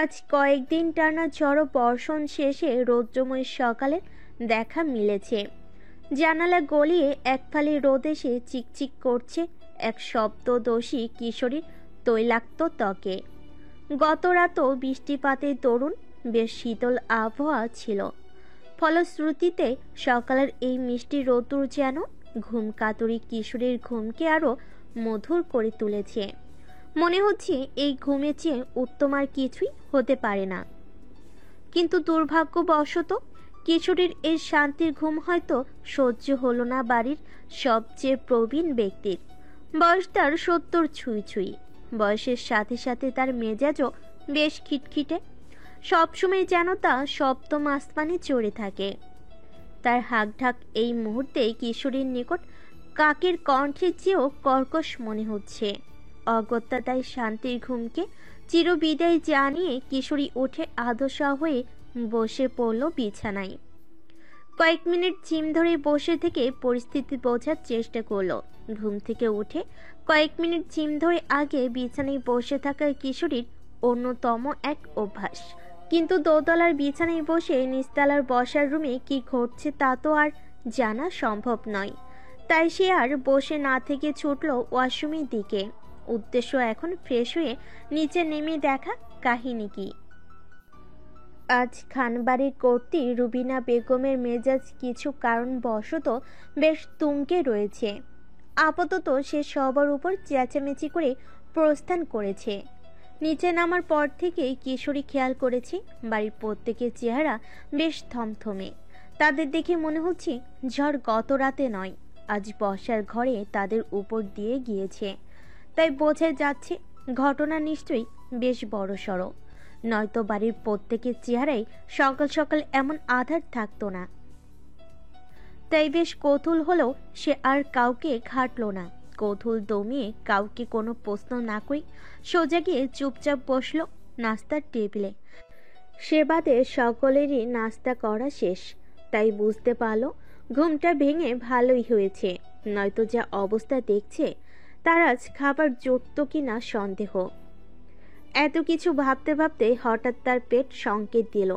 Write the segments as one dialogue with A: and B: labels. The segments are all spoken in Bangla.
A: আজ কয়েকদিন টানা ঝড়ো বর্ষণ শেষে রৌদ্রময় সকালে দেখা মিলেছে। জানালা গলিয়ে এক ফালি রোদ এসে চিকচিক করছে এক শব্দদোষী কিশোরীর তৈলাক্ত ত্বকে। গত রাতও বৃষ্টিপাতের দরুন বেশ শীতল আবহাওয়া ছিল। ফলশ্রুতিতে সকালের এই মিষ্টি রোদ্দুর যেন ঘুম কাতুরী কিশোরীর ঘুমকে আরও মধুর করে তুলেছে। মনে হচ্ছে এই ঘুমের চেয়ে উত্তম আর কিছুই হতে পারে না। কিন্তু দুর্ভাগ্যবশত কিশোরীর এই শান্তির ঘুম হয়তো সহ্য হলো না বাড়ির সবচেয়ে প্রবীণ ব্যক্তির। বয়স তার ৭০ ছুঁই ছুঁই। বয়সের সাথে সাথে তার মেজাজও বেশ খিটখিটে। সবসময় যেন তা সপ্তম আসমানে চড়ে থাকে। তার হাঁকঢাক এই মুহূর্তে কিশোরীর নিকট কাকের কণ্ঠের চেয়েও কর্কশ মনে হচ্ছে। অগত্যা তাই শান্তির ঘুমকে চিরবিদায় জানিয়ে কিশোরী উঠে আদশা হয়ে বসে পড়ল বিছানায়। কয়েক মিনিট জিম ধরে বসে থেকে পরিস্থিতি বোঝার চেষ্টা করলো। ঘুম থেকে উঠে কয়েক মিনিট জিম ধরে আগে বিছানায় বসে থাকা কিশোরীর অন্যতম এক অভ্যাস। কিন্তু দোতলার বিছানায় বসে নিচতলার বসার রুমে কি ঘটছে তা তো আর জানা সম্ভব নয়। তাই সে আর বসে না থেকে ছুটল ওয়াশরুমের দিকে। উদ্দেশ্য এখন ফ্রেশ হয়ে নিচে নেমে দেখা কাহিনী কি। আজ খানবাড়ির কর্ত্রী রুবিনা বেগমের মেজাজ কিছু কারণবশত বেশ তুঙ্গে রয়েছে। আপাতত সে সবার উপর চেঁচামেচি করে প্রস্থান করেছে। নিচে নামার পর থেকেই কিশোরী খেয়াল করেছে বাড়ির প্রত্যেকের চেহারা বেশ থমথমে। তাদের দেখে মনে হচ্ছে ঝড় গত রাতে নয়, আজ বসার ঘরে তাদের উপর দিয়ে গিয়েছে। তাই বোঝা যাচ্ছে ঘটনা নিশ্চয়ই বেশ বড়সড়, নয়তো বাড়ির প্রত্যেকের চেহারায় সকাল সকাল এমন আধার থাকতো না। তাই বেশ কৌতূহল হলেও সে আর কাউকে ঘাটল না। কৌতূহল দমিয়ে কাউকে কোনো প্রশ্ন না করে সোজা গিয়ে চুপচাপ বসল নাস্তার টেবিলে। সে বাদে সকলেরই নাস্তা করা শেষ। তাই বুঝতে পারল ঘুমটা ভেঙে ভালোই হয়েছে, নয়তো যা অবস্থা দেখছে তার আজ খাবার জুটত কিনা সন্দেহ। এত কিছু ভাবতে ভাবতে হঠাৎ তার পেট সংকেত দিল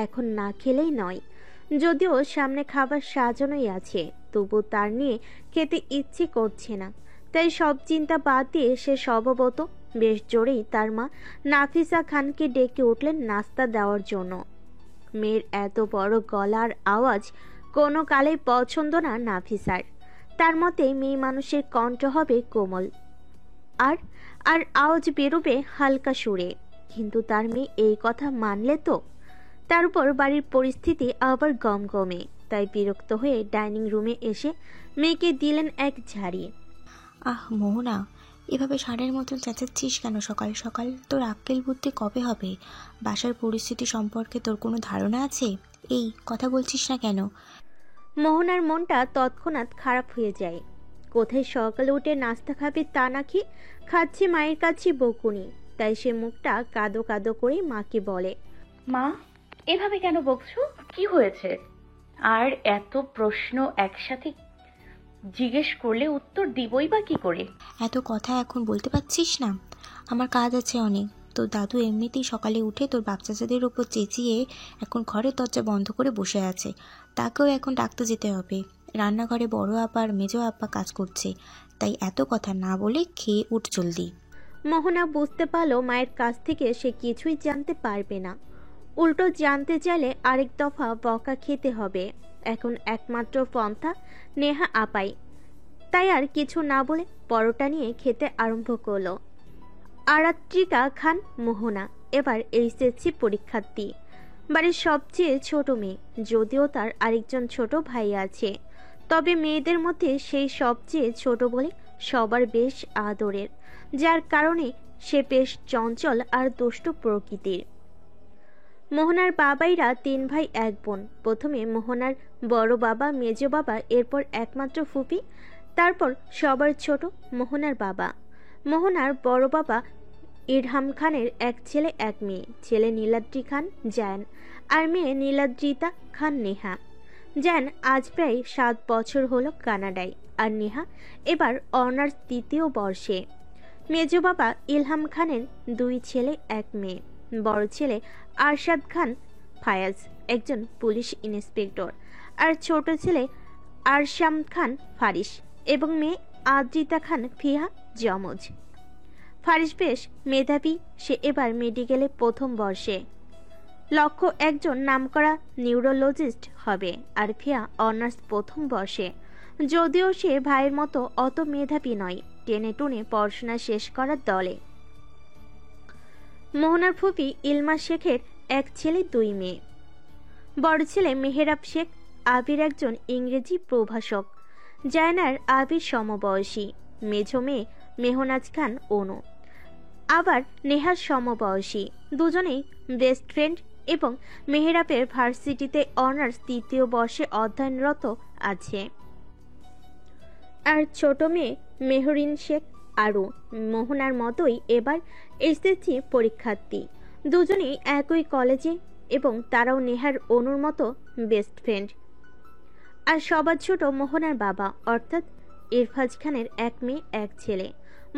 A: এখন না খেলেই নয়। যদিও সামনে খাবার সাজানোই আছে, তবু তার নিয়ে খেতে ইচ্ছে করছে না। তাই সব চিন্তা বাদ দিয়ে সে স্বভাবত বেশ জোরেই তার মা নাফিসা খানকে ডেকে উঠলেন নাস্তা দেওয়ার জন্য। মেয়ের এত বড় গলার আওয়াজ কোনো কালেই পছন্দ না নাফিসার। তার মতে মেয়ে মানুষের কণ্ঠ হবে কোমল, আর আর আওয়াজ বেরোবে হালকা সুরে। কিন্তু তার মেয়ে এই কথা মানলে তো? তার উপর বাড়ির পরিস্থিতি আবার গমগমে। তাই বিরক্ত হয়ে ডাইনিং রুমে এসে মেয়েকে দিলেন এক ঝাড়ি।
B: আহ মোহনা, এভাবে ষাঁড়ের মতন চেঁচাচ্ছিস কেন সকাল সকাল? তোর আক্কেল বুদ্ধি কবে হবে? বাসার পরিস্থিতি সম্পর্কে তোর কোনো ধারণা আছে? এই কথা বলছিস না কেন?
A: মোহনার মনটা তৎক্ষণাৎ খারাপ হয়ে যায়। কোথায় সকালে উঠে নাস্তা খাবে তা নাকি খাচ্ছে মায়ের কাছে বকুনি। তাই সে মুখটা কাদো কাদো করে মাকে বলে,
C: মা, এভাবে কেন বকছো? কি হয়েছে? আর এত প্রশ্ন একসাথে জিজ্ঞেস করলে উত্তর দিবই বা কি করে?
B: এত কথা এখন বলতে পারছিস না? আমার কাজ আছে অনেক। তোর দাদু এমনিতেই সকালে উঠে তোর বাচ্চাদের ওপর চেঁচিয়ে এখন ঘরের দরজা বন্ধ করে বসে আছে। তাকেও এখন ডাকতে যেতে হবে। রান্নাঘরে বড় আপা আর মেজো আপা কাজ করছে। তাই এত কথা না বলে খেয়ে উঠ জলদি।
A: মোহনা বুঝতে পারল মায়ের কাছ থেকে সে কিছুই জানতে পারবে না। উল্টো জানতে চাইলে আরেক দফা বকা খেতে হবে। এখন একমাত্র পন্থা নেহা আপাই। তাই আর কিছু না বলে পরোটা নিয়ে খেতে আরম্ভ করলো। আরাত্রিকা খান মোহনা এবার এইচএসসি পরীক্ষার্থী, বাড়ির সবচেয়ে ছোট মেয়ে। যদিও তার আরেকজন ছোট ভাই আছে, তবে মেয়েদের মধ্যে সেই সবচেয়ে ছোট বলে সবার বেশ আদরের, যার কারণে সে বেশ চঞ্চল আর দুষ্ট প্রকৃতির। মোহনার বাবাইরা ৩ ভাই ১ বোন। প্রথমে মোহনার বড় বাবা, মেজো বাবা, এরপর একমাত্র ফুপি, তারপর সবার ছোট মোহনার বাবা। মোহনার বড় বাবা ইরহাম খানের এক ছেলে এক মেয়ে। ছেলে নীলাদ্রি খান জায়ান আর মেয়ে নীলাদ্রিতা খান নেহা। জায়ান আজ প্রায় ৭ বছর হলো কানাডায়, আর নেহা এবার অনার্স ৩য় বর্ষে। মেজো বাবা ইলহাম খানের 2 ছেলে এক মেয়ে। বড় ছেলে আরশাদ খান ফায়াজ একজন পুলিশ ইন্সপেক্টর, আর ছোট ছেলে আরশাম খান ফারিস এবং মেয়ে আদ্রিতা খান ফিহা যমজ। ফারিস বেশ মেধাবী, সে এবার মেডিকেলে প্রথম বর্ষে। লক্ষ্য একজন নামকরা নিউরোলজিস্ট হবে, আর ফিয়া অনার্স প্রথম বর্ষে। যদিও সে ভাইয়ের মতো অত মেধাবী নয়, টেনে টুনে পড়াশোনা শেষ করার দলে। মোহনার ফুপি ইলমা শেখের এক ছেলে দুই মেয়ে। বড় ছেলে মেহেরাব শেখ আবির একজন ইংরেজি প্রভাষক, জায়নার আবির সমবয়সী। মেঝো মেয়ে মেহনাজ খান অনু আবার নেহার সমবয়সী, দুজনেই বেস্ট ফ্রেন্ড এবং মেহেরাবের ভার্সিটিতে অনার্স তৃতীয় বর্ষে অধ্যয়নরত আছে। আর ছোট মেয়ে মেহরিন শেখ আরও মোহনার মতোই এবার এসএসসি পরীক্ষার্থী। দুজনেই একই কলেজে এবং তারাও নেহার অনুর মতো বেস্ট ফ্রেন্ড। আর সবার ছোট মোহনার বাবা অর্থাৎ ইরফাজ খানের এক মেয়ে এক ছেলে।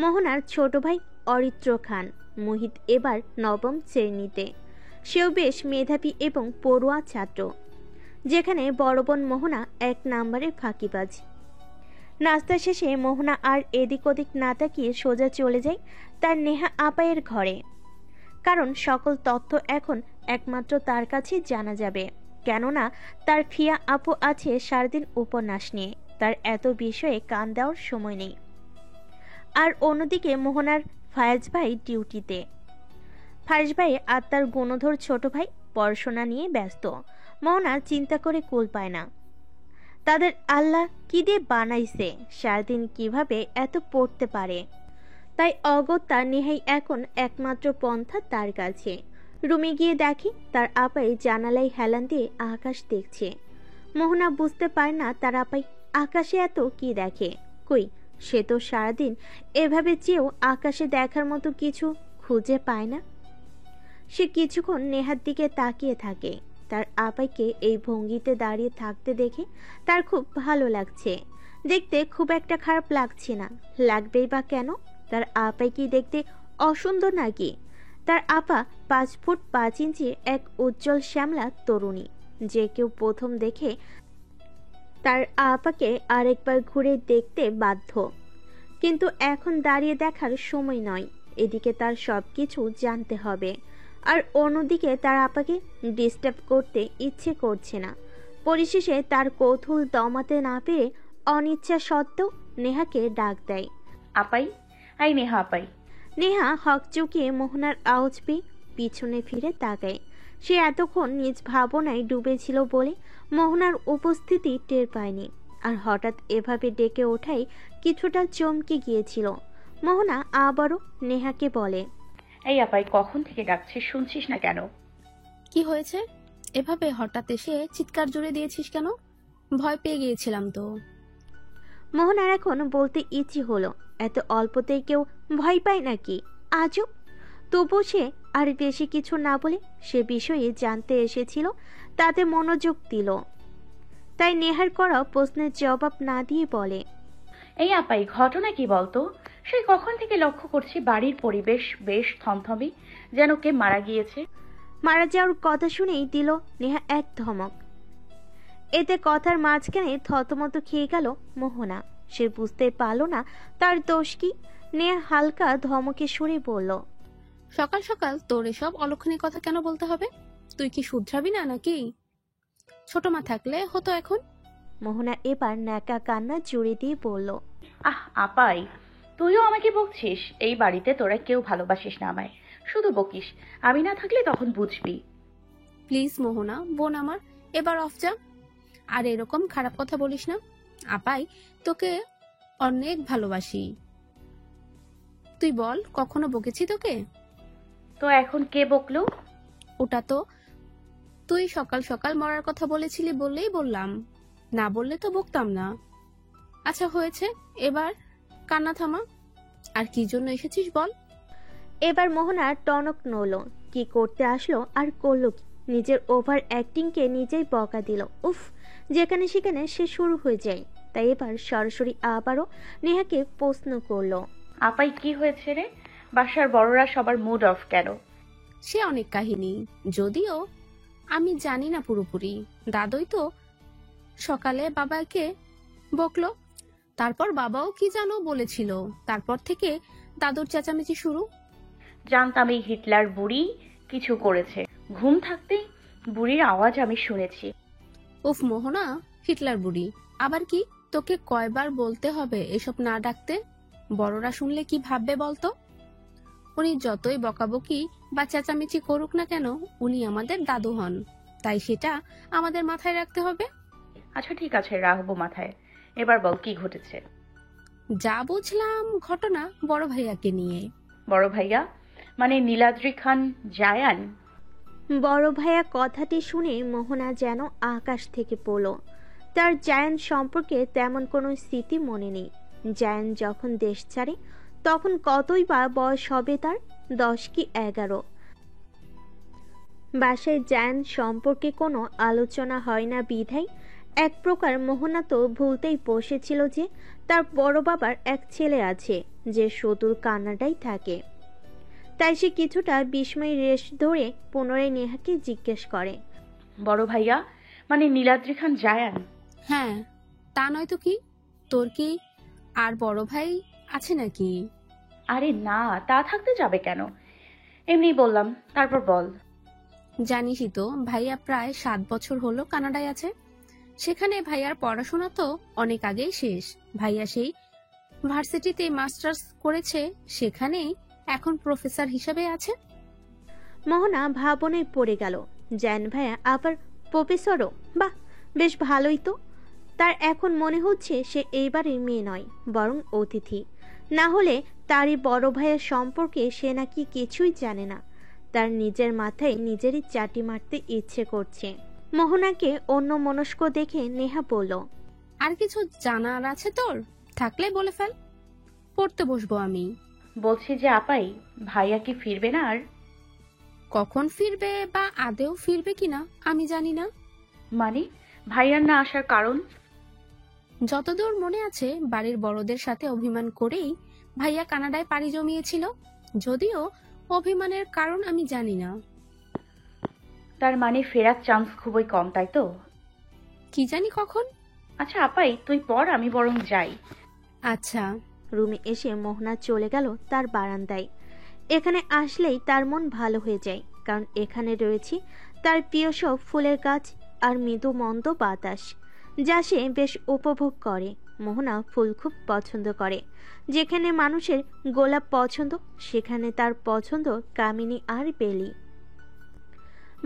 A: মোহনার ছোট ভাই অরিত্র খান মোহিত এবার নবম শ্রেণীতে, সেও বেশ মেধাবী এবং পড়ুয়া ছাত্র, যেখানে বড় বোন মোহনা এক নম্বরে ফাঁকিবাজ। নাস্তা শেষে মোহনা আর এদিক ওদিক না তাকিয়ে সোজা চলে যায় তার নেহা আপায়ের ঘরে, কারণ সকল তথ্য এখন একমাত্র তার কাছে জানা যাবে। কেননা তার ফিয়া আপু আছে সারাদিন উপন্যাস নিয়ে, তার এত বিষয়ে কান দেওয়ার সময় নেই। আর অন্যদিকে মোহনার ফায়াজ ভাই ডিউটিতে। ফারিস ভাই আর তার গুণধর ছোট ভাই পড়াশোনা নিয়ে ব্যস্ত। মোহনা চিন্তা করে কুল পায় না, তাদের আল্লাহ কি দিয়ে বানাইছে, সারাদিন কিভাবে এত পড়তে পারে। তাই অগত্যা নেহাই এখন একমাত্র পন্থা তার কাছে। রুমে গিয়ে দেখে তার আপাই জানালায় হেলান দিয়ে আকাশ দেখছে। মোহনা বুঝতে পারে না তার আপাই আকাশে এত কি দেখে। কই, সে তো সারাদিন এভাবে চেয়েও আকাশে দেখার মতো কিছু খুঁজে পায় না। সে কিছুক্ষণ নেহার দিকে তাকিয়ে থাকে। তার আপাইকে এই ভঙ্গিতে দাঁড়িয়ে থাকতে দেখে তার খুব ভালো লাগছে। দেখতে খুব একটা খারাপ লাগছে না, লাগবেই বা কেন? তার আপাই কি দেখতে অসুন্দর নাকি? তার আপা 5 ফুট 5 ইঞ্চি এক উজ্জ্বল শ্যামলা তরুণী, যে কেউ প্রথম দেখে তার আপাকে আরেকবার ঘুরে দেখতে বাধ্য। কিন্তু এখন দাঁড়িয়ে দেখার সময় নয়, এদিকে তার সবকিছু জানতে হবে। আর অন্যদিকে তার আপাকে ডিস্টার্ব করতে ইচ্ছে করছে না। পরিশেষে তার কৌতূহল দমাতে না পেরে অনিচ্ছা সত্ত্বেও নেহাকে ডাক দেয়,
C: আপাই, আই নেহা আপাই।
A: নেহা হক চুকিয়ে মোহনার আওয়াজ পেয়ে পিছনে ফিরে তাকায়। সে এতক্ষণ নিজ ভাবনায় ডুবেছিল বলে মোহনার উপস্থিতি টের পায়নি, আর হঠাৎ এভাবে ডেকে ওঠায় কিছুটা চমকে গিয়েছিল। মোহনা আবারও নেহাকে বলে,
C: এই আপাই, কখন থেকে ডাকছিস, শুনছিস না কেন?
D: কি হয়েছে? এভাবে হঠাৎ এসে চিৎকার জুড়ে দিয়েছিস কেন? ভয় পেয়ে গিয়েছিলাম তো।
A: মোহনার এখন বলতে ইচ্ছে হলো, এত অল্পতেই কেউ ভয় পায় নাকি? আজও। তবু সে আর বেশি কিছু না বলে সে বিষয়ে জানতে এসেছিল, তাতে মনোযোগ দিল। তাই নেহার করা প্রশ্নের জবাব না দিয়ে বলে,
C: এই আপাই, ঘটনা কি বলতো? সেই কখন থেকে লক্ষ্য করছি বাড়ির পরিবেশ বেশ থমথমে, যেন কে মারা গিয়েছে।
A: মারা যাওয়ার কথা শুনেই দিল নেহা এক ধমক। এতে কথার মাঝখানে থতমত খেয়ে গেল মোহনা। সে বুঝতে পারল না তার দোষ কি। নেহা হালকা ধমকে সুরে বলল,
D: সকাল সকাল তোর এসব অলক্ষণী কথা কেন বলতে হবে? তুই কি শুধরাবি না নাকি? ছোট মা থাকলে হতো এখন।
A: মোহনা এবার ন্যাকা কান্না জুড়ে দিয়ে বলল,
C: আহ আপাই, তুইও আমাকে বকছিস? এই বাড়িতে তোরা কেউ ভালোবাসিস না আমায়, শুধু বকিস। আমি না থাকলে তখন বুঝবি।
D: প্লিজ মোহনা বোন আমার, এবার অফ যা। আর এরকম খারাপ কথা বলিস না। আপাই, তোকে অনেক ভালোবাসি। তুই বল, কখনো বকেছি তোকে?
C: তো এখন কে বকলো?
D: ওটা তো তুই সকাল সকাল মরার কথা বলেছিলি বললেই বললাম, না বললে তো বকতাম না। আচ্ছা হয়েছে, এবার কান্না থামা। আর কি জন্য এসেছিস বল?
A: এবার মোহনা টনক নড়ল। কি করতে আসলো আর করলো কি? নিজের ওভার অ্যাক্টিংকে নিজেই বকা দিল। উফ, যেখানে সেখানে সে শুরু হয়ে যায়। তাই এবার সরাসরি আবারও নেহাকে প্রশ্ন করলো,
C: আপাই, কি হয়েছে রে? বাসার বড়রা সবার মুড অফ কেন?
D: সে অনেক কাহিনী, যদিও আমি জানি না পুরোপুরি। দাদুই তো সকালে বাবাকে বকলো, তারপর বাবাও কি জানো বলেছিল, তারপর থেকে দাদুর চেঁচামেচি শুরু।
C: জানতাম এই হিটলার বুড়ি কিছু করেছে। ঘুম থাকতেই বুড়ির আওয়াজ আমি শুনেছি।
D: উফ মোহনা, হিটলার বুড়ি আবার কি? তোকে কয়বার বলতে হবে এসব না ডাকতে? বড়রা শুনলে কি ভাববে বলতো? উনি যতই বকাবকি বা চেঁচামেচি করুক না কেন, উনি আমাদের দাদু হন, তাই সেটা আমাদের মাথায় রাখতে হবে।
C: আচ্ছা ঠিক আছে, রাখবো মাথায়। এবার বল কি ঘটেছে।
D: যা বুঝলাম ঘটনা বড় ভাইয়াকে নিয়ে।
C: বড় ভাইয়া মানে নীলাদ্রি খান জায়ান?
A: বড় ভাইয়া কথাটি শুনে মোহনা যেন আকাশ থেকে পড়ল। তার জায়ান সম্পর্কে তেমন কোনো স্মৃতি মনে নেই। জায়ান যখন দেশ ছাড়ে তখন কতই বা বয়স হবে তার, 10 কি 11। বাসায় জায়ান সম্পর্কে কোনো আলোচনা হয় না বিধায় এক প্রকার মোহনা তো ভুলতেই বসেছিল যে তার বড় বাবার এক ছেলে আছে যে সুদূর কানাডায় থাকে। তাই সে কিছুটা বিস্ময় রেশ ধরে পুনরায় নেহাকে জিজ্ঞেস করে,
C: বড় ভাইয়া মানে নীলাদ্রি খান জায়ান?
D: হ্যাঁ, তা নয় তো কি? তোর কি আর বড় ভাই আছে নাকি?
C: আরে না, তা থাকতে যাবে কেন, এমনি বললাম। তারপর বল।
D: জানিসই তো ভাইয়া প্রায় 7 বছর হলো কানাডায় আছে। সেখানে ভাইয়ার পড়াশোনা তো অনেক আগেই শেষ। ভাইয়া সেই ভার্সিটিতে মাস্টার্স করেছে, সেখানেই এখন প্রফেসর হিসেবে আছে।
A: মোহনা ভাবনায় পড়ে গেল। জায়ান ভাইয়া আবার প্রফেসরও? বাহ, বেশ ভালোই তো। তার এখন মনে হচ্ছে সে এইবারের মেয়ে নয়, বরং অতিথি। না হলে তারই বড় ভাইয়ের সম্পর্কে সে নাকি কিছুই জানে না। তার নিজের মাথায় নিজেরই চাটি মারতে ইচ্ছে করছে। মোহনাকে অন্য মনস্ক দেখে নেহা বলল,
D: আর কিছু জানার আছে তোর? থাকলে বলে ফেল, পড়তে বসবো আমি।
C: বলছি যে আপাই, ভাইয়া কি ফিরবে না আর?
D: কখন ফিরবে বা আদেও ফিরবে কিনা আমি জানি না।
C: মানে ভাইয়ার না আসার কারণ?
D: যতদূর মনে আছে বাড়ির বড়দের সাথে অভিমান করেই ভাইয়া কানাডায় পাড়ি জমিয়েছিল, যদিও অভিমানের কারণ আমি জানি না।
C: তার মানে ফেরার চান্স খুবই কম, তাই তো?
D: কি জানি কখন।
C: আচ্ছা আপাই, তুই পড়, আমি বরং যাই।
D: আচ্ছা।
A: রুমে এসে মোহনা চলে গেল তার বারান্দায়। এখানে আসলেই তার মন ভালো হয়ে যায়, কারণ এখানে রয়েছে তার প্রিয় সব ফুলের গাছ আর মৃদু মন্দ বাতাস, যা সে বেশ উপভোগ করে। মোহনা ফুল খুব পছন্দ করে। যেখানে মানুষের গোলাপ পছন্দ, সেখানে তার পছন্দ কামিনী আর বেলি।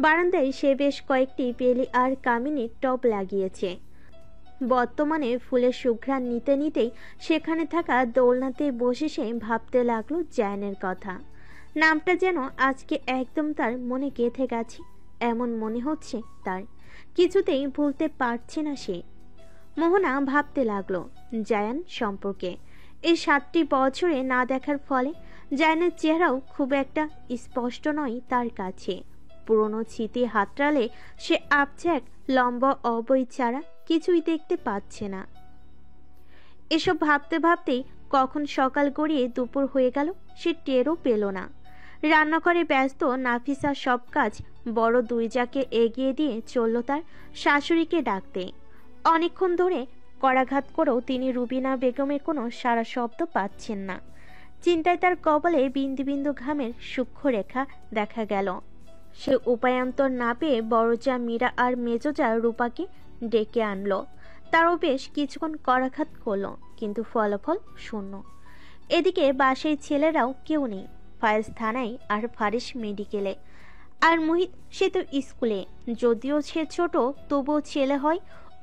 A: বারান্দায় সে বেশ কয়েকটি বেলি আর কামিনীর টব লাগিয়েছে। বর্তমানে ফুলের সুঘ্রাণ নিতে নিতেই সেখানে থাকা দোলনাতে বসে সে ভাবতে লাগলো জায়ানের কথা। নামটা যেন আজকে একদম তার মনে গেঁথে গেছে, এমন মনে হচ্ছে তার। কিছুতেই ভুলতে পারছে না সে। মোহনা ভাবতে লাগলো জায়ান সম্পর্কে। এই 7টি বছরে না দেখার ফলে জায়ানের চেহারাও খুব একটা স্পষ্ট নয় তার কাছে। পুরনো স্মৃতি হাতড়ালে সে আপছে এক লম্বা অবৈ ছাড়া কিছুই দেখতে পাচ্ছে না। এসব ভাবতে ভাবতেই কখন সকাল গড়িয়ে দুপুর হয়ে গেল সে টেরও পেল না। রান্নাঘরে ব্যস্ত নাফিসা সব কাজ বড় দুইজাকে এগিয়ে দিয়ে চলল তার শাশুড়িকে ডাকতে। অনেকক্ষণ ধরে করাঘাত করেও তিনি রুবিনা বেগমের কোনো সারা শব্দ পাচ্ছেন না। চিন্তায় তার কপালে বিন্দু বিন্দু ঘামের সূক্ষ্ম রেখা দেখা গেল। সে উপায়ান্তর না পেয়ে বড়জা মীরা আর মেজজা রূপাকে ডেকে আনলো। তারও বেশ কিছুক্ষণ করাঘাত করলো, কিন্তু ফলাফল শূন্য। এদিকে বাসায় ছেলেরাও কেউ নেই। ফায়েজ থানায় আর ফারিস মেডিকেলে, আর মুহিত সে তো স্কুলে। যদিও সে ছোট, তবুও ছেলে হয়,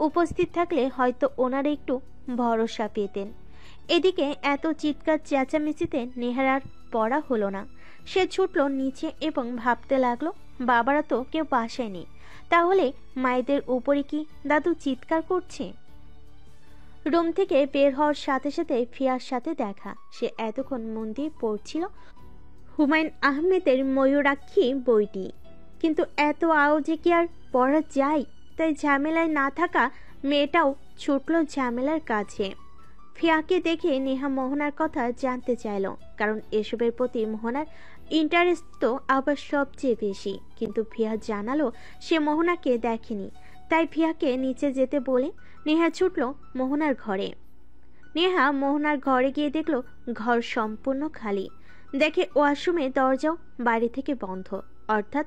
A: উপস্থিত থাকলে হয়তো ওনারা একটু ভরসা পেতেন। এদিকে এত চিৎকার চেঁচামেচিতে নেহার আর পড়া হলো না। সে ছুটল নিচে এবং ভাবতে লাগলো বাবারা তো কেউ বাসায় নেই, তাহলে মায়েদের উপরে কি দাদু চিৎকার করছে? রুম থেকে বের হওয়ার সাথে সাথে ফিয়ার সাথে দেখা। সে এতক্ষণ মন দিয়ে পড়ছিল হুমায়ুন আহমেদের ময়ূরাক্ষী বইটি, কিন্তু এত আওয়াজে কি আর পড়া যায়? তাই ঝামেলায় না থাকা মেয়েটাও ছুটল ঝামেলার কাছে। ফিয়াকে দেখে নেহা মোহনার কথা জানতে চাইল, কারণ এসবের প্রতি মোহনার ইন্টারেস্ট তো আবার সবচেয়ে বেশি। কিন্তু ফিয়া জানালো সে মোহনাকে দেখেনি, তাই ফিয়াকে নিচে যেতে বলে নেহা ছুটল মোহনার ঘরে। নেহা মোহনার ঘরে গিয়ে দেখলো ঘর সম্পূর্ণ খালি। দেখে ওয়াশরুমে দরজাও বাইরে থেকে বন্ধ, অর্থাৎ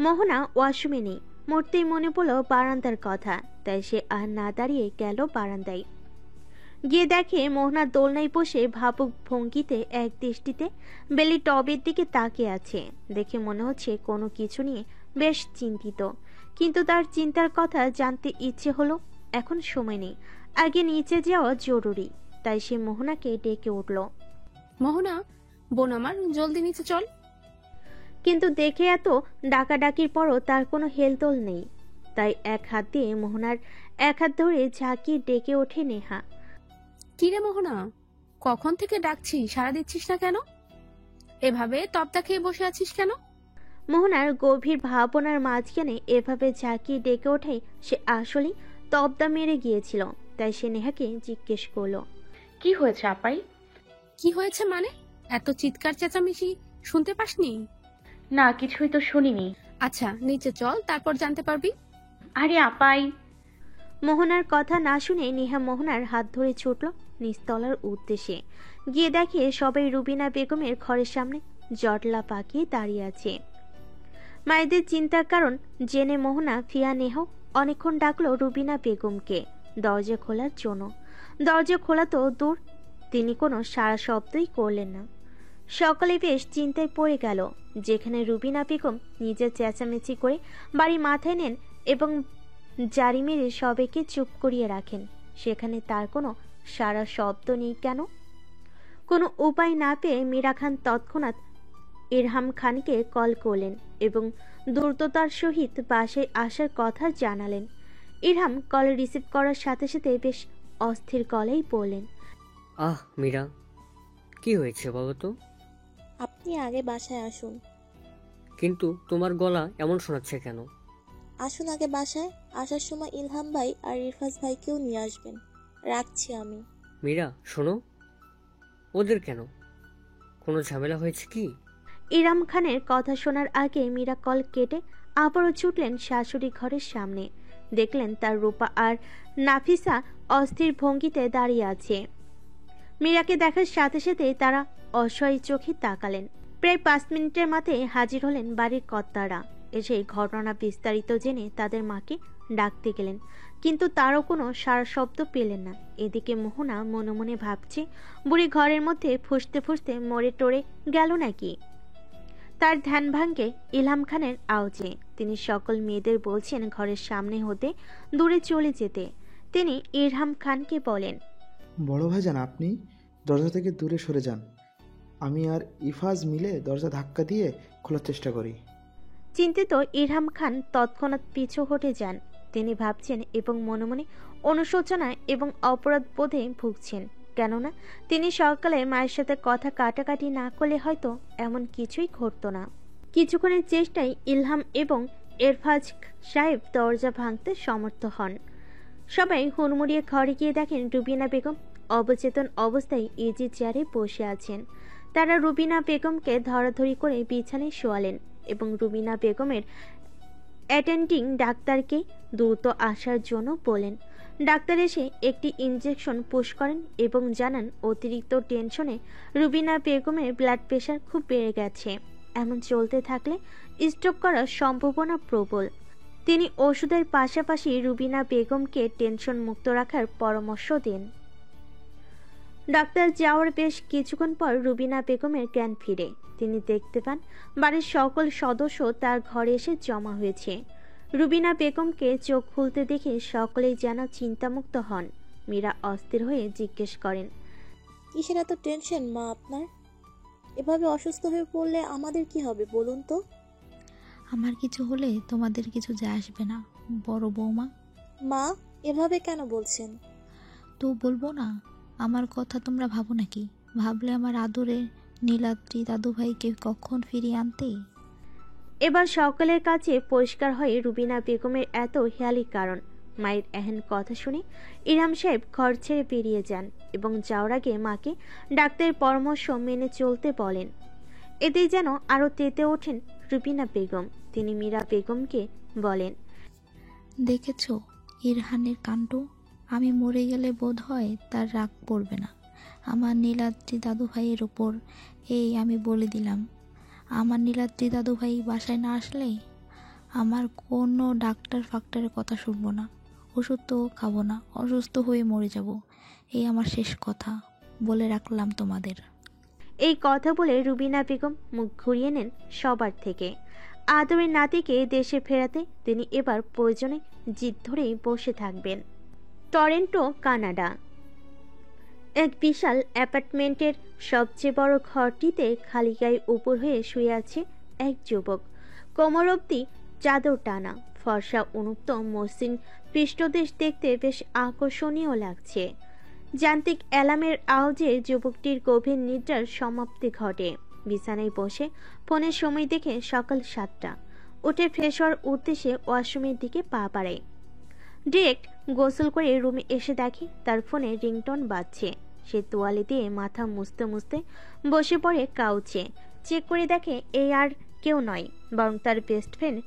A: মোহনা ওয়াশরুমে নেই। মরতেই মনে পড়লো বারান্দার কথা, তাই সে আর না দাঁড়িয়ে গেল বারান্দায়। গিয়ে দেখে মোহনা দোলনায় বসে ভাবুক ভঙ্গিতে এক দৃষ্টিতে বেলি টবের দিকে তাকিয়ে আছে। দেখে মনে হচ্ছে কোনো কিছু নিয়ে বেশ চিন্তিত, কিন্তু তার চিন্তার কথা জানতে ইচ্ছে হলো। এখন সময় নেই, আগে নিচে যাওয়া জরুরি। তাই সে মোহনাকে ডেকে উঠল।
D: মোহনা, বোন আমার, জলদি নিচে চল।
A: কিন্তু দেখে এত ডাকাডাকির পরও তার কোনো হেলদোল নেই, তাই এক হাত দিয়ে মোহনার এক হাত ধরে ঝাঁকিয়ে ডেকে ওঠে নেহা।
D: কিরে মোহনা, কখন থেকে ডাকছি, সাড়া দিচ্ছিস না কেন? এভাবে তপ্তা খেয়ে বসে আছিস কেন?
A: মোহনার গভীর ভাবনার মাঝখানে এভাবে ঝাঁকিয়ে ডেকে ওঠাই সে আসলেই তবদা মেরে গিয়েছিল। তাই সে নেহাকে জিজ্ঞেস করলো,
C: কি হয়েছে আপাই?
D: কি হয়েছে মানে? এত চিৎকার চেঁচামেচি শুনতে পাসনি?
C: না, কিছুই তো শুনিনি।
D: আচ্ছা নিচে চল, তারপর জানতে পারবি।
C: আরে আপাই।
A: মোহনার কথা না শুনে নেহা মোহনার হাত ধরে ছুটল নিচতলার উদ্দেশ্যে। গিয়ে দেখে সবাই রুবিনা বেগমের ঘরের সামনে জটলা পাকিয়ে দাঁড়িয়ে আছে। মায়েদের চিন্তার কারণ জেনে মোহনা ফিয়া নেহ অনেকক্ষণ ডাকলো রুবিনা বেগমকে দরজা খোলার জন্য। দরজা খোলা তো দূর, তিনি কোনো সারা শব্দই করলেন না। সকালে বেশ চিন্তায় পড়ে গেল। যেখানে রুবিনা বেগম নিজের চেঁচামেচি করে বাড়ি মাথায় নেন এবং জারি মেরে সবাইকে চুপ করিয়ে রাখেন, সেখানে তার কোনো সারা শব্দ নেই কেন? কোনো উপায় না পেয়ে মীরা খান তৎক্ষণাৎ ইরহাম খানকে কল করলেন এবং দ্রুততার সহিত বাসায় আসার কথা জানালেন। ইরহাম কল রিসিভ করার সাথে সাথে বেশ অস্থির গলায় বললেন,
E: মীরা, কি হয়েছে বলো তো?
F: আপনি আগে বাসায় আসুন।
E: কিন্তু তোমার গলা এমন শোনাচ্ছে কেন?
F: আসুন আগে বাসায়, আসার সময় ইলহাম ভাই আর ইরফাজ ভাইকেও নিয়ে আসবেন। রাখছি আমি।
E: মীরা শোনো, ওদের কেন? কোনো ঝামেলা হয়েছে কি?
A: ইরহাম খানের কথা শোনার আগে মীরা কল কেটে আবারও ছুটলেন শাশুড়ি ঘরের সামনে। দেখলেন তার রূপা আর নাফিসা অস্থির ভঙ্গিতে দাঁড়িয়ে আছে। মীরাকে দেখার সাথে সাথে তারা অসহায় চোখে তাকালেন। প্রায় 5 মিনিটের মাথায় হাজির হলেন বাড়ির কর্তারা। এসে ঘটনা বিস্তারিত জেনে তাদের মাকে ডাকতে গেলেন, কিন্তু তারও কোনো সারা শব্দ পেলেন না। এদিকে মোহনা মনে মনে ভাবছে, বুড়ি ঘরের মধ্যে ফুসতে ফুসতে মরে টরে গেল নাকি। তার ধ্যান ভাঙ্গে ইলহাম খানের আওয়াজে। তিনি সকল মেয়েদের বলছেন ঘরের সামনে হতে দূরে চলে যেতে। তিনি ইরহাম খানকে বলেন,
G: বড় ভাইজান, আপনি দরজা থেকে দূরে সরে যান। আমি আর ইফাজ মিলে দরজা ধাক্কা দিয়ে খোলার চেষ্টা করি।
A: চিন্তিত ইরহাম খান তৎক্ষণাৎ পিছু হটে যান। তিনি ভাবছেন এবং মনে মনে অনুশোচনা এবং অপরাধ বোধে ভুগছেন। কেননা তিনি সকালে মায়ের সাথে কথা কাটাকাটি না করলে হয়তো এমন কিছুই ঘটতো না। কিছুক্ষণের চেষ্টায় ইলহাম এবং এরফাজ সাহেব দরজা ভাঙতে সমর্থ হন। সবাই হুড়মুড়িয়ে ঘরে গিয়ে দেখেন রুবিনা বেগম অবচেতন অবস্থায় ইজি চেয়ারে বসে আছেন। তারা রুবিনা বেগমকে ধরাধরি করে বিছানায় শোয়ালেন এবং রুবিনা বেগমের অ্যাটেন্ডিং ডাক্তারকে দ্রুত আসার জন্য বলেন। ডাক্তার এসে একটি ইনজেকশন পুশ করেন এবং জানান অতিরিক্ত টেনশনে রুবিনা বেগমের ব্লাড প্রেশার খুব বেড়ে গেছে। এমন চলতে থাকলে স্ট্রোক করার সম্ভাবনা প্রবল। তিনি ওষুধের পাশাপাশি রুবিনা বেগমকে টেনশন মুক্ত রাখার পরামর্শ দেন। ডাক্তার যাওয়ার বেশ কিছুক্ষণ পর রুবিনা বেগমের জ্ঞান ফিরে। তিনি দেখতে পান বাড়ির সকল সদস্য তার ঘরে এসে জমা হয়েছে। রুবিনা বেগমকে চোখ খুলতে দেখে সকলেই যেন চিন্তামুক্ত হন। মীরা অস্থির হয়ে জিজ্ঞেস করেন,
F: কিসের এত টেনশন মা আপনার? এভাবে অসুস্থ হয়ে পড়লে আমাদের কি হবে বলুন তো?
B: আমার কিছু হলে তোমাদের কিছু যায় আসবে না বড় বৌমা।
F: মা, এভাবে কেন বলছেন?
B: তো বলবো না? আমার কথা তোমরা ভাবো নাকি? ভাবলে আমার আদরে নীলাদ্রি দাদু ভাইকে কখন ফিরিয়ে আনতে?
A: এবার সকলের কাছে পরিষ্কার হয় রুবিনা বেগমের এত হেয়ালি কারণ। মায়ের এহেন কথা শুনে ইরহাম সাহেব ঘর ছেড়ে বেরিয়ে যান এবং যাওয়ার আগে মাকে ডাক্তারের পরামর্শ মেনে চলতে বলেন। এতেই যেন আরো তেতে ওঠেন রুবিনা বেগম। তিনি মীরা বেগমকে বলেন,
B: দেখেছো ইরহানের কাণ্ড? আমি মরে গেলে বোধ হয় তার রাগ পড়বে না আমার নীলাদ্রি দাদু ভাইয়ের ওপর। এই আমি বলে দিলাম, আমার নীলাদ্রি দাদু ভাই বাসায় না আসলে আমার কোনো ডাক্তার ফাক্তারের কথা শুনবো না, ওষুধ তো খাবো না, অসুস্থ হয়ে মরে যাব। এই আমার শেষ কথা বলে রাখলাম তোমাদের।
A: এই কথা বলে রুবিনা বেগম মুখ ঘুরিয়ে নেন সবার থেকে। আদরের নাতিকে দেশে ফেরাতে তিনি এবার প্রয়োজনে জিদ ধরেই বসে থাকবেন। Toronto, Canada. এক বিশাল অ্যাপার্টমেন্টের সবচেয়ে বড় ঘরটিতে খালি গায়ে উপর হয়ে শুয়ে আছে এক যুবক। কোমর অবধি চাদর টানা, ফর্সা উন্মুক্ত মসৃণ পৃষ্ঠদেশ দেখতে বেশ আকর্ষণীয় লাগছে। যান্ত্রিক অ্যালার্মের আওয়াজে যুবকটির গভীর নিদ্রার সমাপ্তি ঘটে। বিছানায় বসে ফোনের সময় দেখে সকাল 7টা। উঠে ফ্রেশ হওয়ার উদ্দেশ্যে ওয়াশরুমের দিকে পা বাড়ায়। ডিরেক্ট গোসল করে রুমে এসে দেখে তার ফোনে রিংটোন বাজছে। সে তোয়ালে দিয়ে মাথা মুছতে মুছতে বসে পড়ে কাউচে। চেক করে দেখে এই আর কেউ নয়, বরং তার বেস্ট ফ্রেন্ড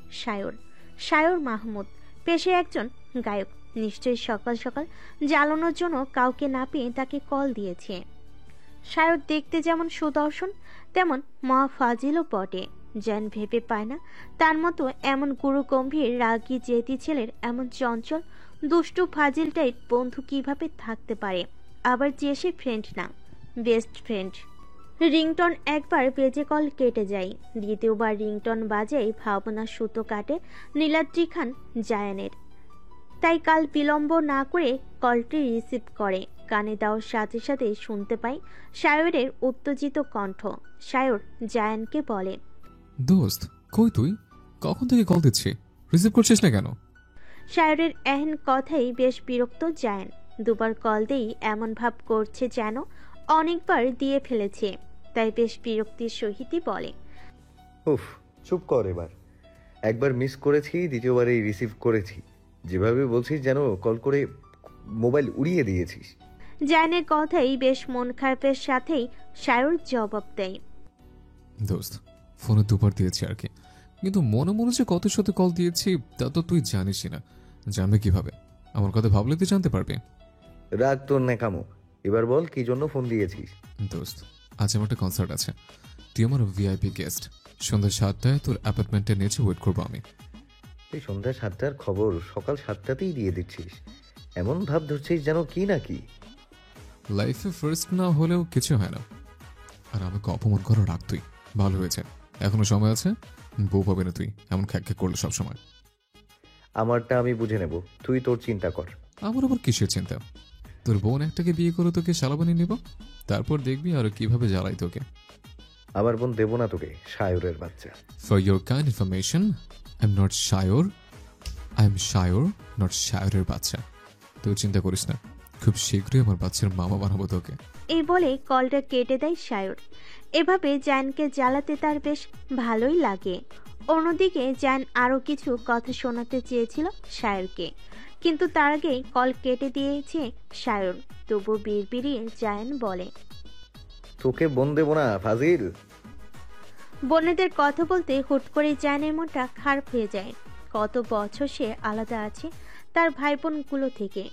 A: সায়র মাহমুদ, পেশায় একজন গায়ক। নিশ্চয়ই সকাল সকাল জ্বালানোর জন্য কাউকে না পেয়ে তাকে কল দিয়েছে। সায়র দেখতে যেমন সুদর্শন তেমন মহাফাজিলও বটে। যেন ভেবে পায় না তার মতো এমন গুরু গম্ভীর রাগী জেদি ছেলের এমন চঞ্চল দুষ্টু ফাজিল টাইপ বন্ধু কিভাবে থাকতে পারে, আবার যে সে ফ্রেন্ড না, বেস্ট ফ্রেন্ড। রিংটন একবার বেজে কল কেটে যায়, দ্বিতীয়বার রিংটন বাজায় ভাবনা সুতো কাটে নীলাদ্রি খান জায়ানের। তাই কাল বিলম্ব না করে কলটি রিসিভ করে। কানে দেওয়ার সাথে সাথে শুনতে পাই সায়রের উত্তেজিত কণ্ঠ। সায়র জায়ানকে বলে,
H: দোস্ত কই তুই? কখন থেকে কল দিচ্ছি, রিসিভ করছিস না কেন?
A: সায়রের এহেন কথাই বেশ বিরক্ত জায়ান। দুবার কল দেই এমন ভাব করছে যেন অনেকবার দিয়ে ফেলেছে, তাই বেশ বিরক্তির সহিতই বলে,
I: উফ চুপ কর এবার। একবার মিস করেছি, দ্বিতীয়বারে রিসিভ করেছি। যেভাবে বলছিস যেন কল করে মোবাইল উড়িয়ে দিয়েছিস।
A: জায়ানের কথাই বেশ মন খারাপের সাথেই সায়র জবাব দেয়,
H: দোস্ত ফোনে দুবার দিয়েছি আর কি, কিন্তু মনে মনে যে কত শত কল দিয়েছি তা তো তুই জানিসই না। জানবে কিভাবে? আমার কথা ভাবলে তুই জানতে পারবি।
I: রাগ তোর ন্যাকামো। এবার বল কি জন্য ফোন দিয়েছিস?
H: দোস্ত আজ আমার একটা কনসার্ট আছে, তুই আমার ভিআইপি গেস্ট। সন্ধ্যা 7টায় তোর অ্যাপার্টমেন্টের নিচে ওয়েট করবো আমি।
I: তুই সন্ধ্যা 7টার খবর সকাল 7টাতেই দিয়ে দিচ্ছিস, এমন ভাব ধরছিস যেন কি না কি।
H: লাইফে ফার্স্ট না হলেও কিছু হয় না, আর আমাকে অপমান করার রাগ তুই। ভালো হয়েছে, এখনো সময় আছে, বউ পাবে না তুই এমন খ্যাক করলে সবসময়।
I: আমারটা আমি বুঝে নেব, তুই তোর চিন্তা কর।
H: আমার আবার কিসের চিন্তা? তোর বোন একটাকে বিয়ে করে তোকে শালা বানিয়ে নিব, তারপর দেখবি আর কিভাবে জ্বালাই তোকে।
I: আমার বোন দেব না তোকে, সায়রের বাচ্চা।
H: For your kind information, I am not Sayar, I am Sayar, not সায়রের বাচ্চা। তুই চিন্তা করিস না, খুব শীঘ্রই আমার বাচ্চার মামা বানাবো তোকে।
A: এই বলে কলটা কেটে দেয় সায়র। এভাবে জায়ানকে জ্বালাতে তার বেশ ভালোই লাগে। অন্যদিকে জায়ান আরো কিছু কথা শোনাতে চেয়েছিল সায়রকে, কিন্তু তার আগেই কল কেটে দিয়েছে সায়র। তবু বিড়বিড়িয়ে জায়ান বলে,
I: তোকে বোন দেব না ফাজিল।
A: বোনেদের কথা বলতে হুট করে জায়ানের মনটা খারাপ হয়ে যায়। কত বছর সে আলাদা আছে তার ভাই বোনগুলো থেকে।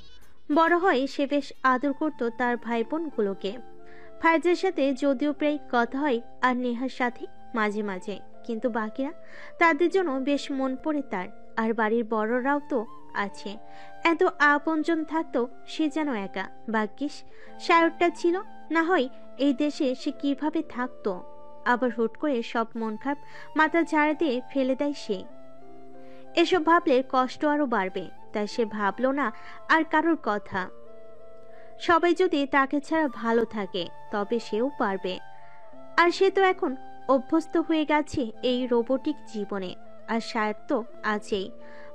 A: বড় হয় সে বেশ আদর করত তার ভাই বোনগুলোকে। ফাইজের সাথে যদিও প্রায় কথা হয়, আর নেহার সাথে মাঝে মাঝে, কিন্তু বাকিরা তাদের জন্য বেশ মন পড়ে তার। আর বাড়ির বড়রাও তো আছে, এত আপনজন থাকতো সে যেন একা। ভাগ্যিস সায়রটা ছিল, না হয় এই দেশে সে কিভাবে থাকতো। আবার হুট করে সব মন খারাপ মাথা ঝাড়া দিয়ে ফেলে দেয় সে। এসব ভাবলে কষ্ট আরো বাড়বে, তাই সে ভাবলো না আর কারোর কথা। সবাই যদি তাকে ছাড়া ভালো থাকে তবে সেও পারবে। আর সে তো এখন অভ্যস্ত হয়ে গেছে এই রোবোটিক জীবনে। আর সায়র তো আছেই।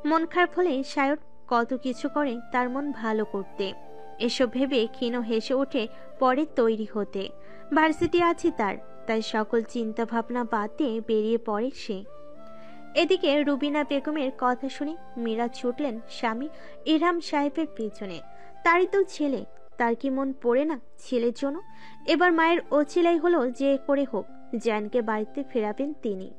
A: মন খারাপ হলে সায়র কত কিছু করে তার মন ভালো করতে। এসব ভেবে ক্ষীণ হেসে ওঠে পরে তৈরি হতে। ভার্সিটি আছে তার, তাই সকল চিন্তা ভাবনা বাদ দিয়ে বেরিয়ে পড়ে সে। এদিকে রুবিনা বেগমের কথা শুনে মীরা ছুটলেন স্বামী ইরহাম সাহেবের পেছনে। তারই তো ছেলে, তার কি মন পড়ে না ছেলের জন্য? এবার মায়ের ওছিলাই হলো যে করে হোক জায়ানকে বাড়িতে ফেরাবেন তিনি।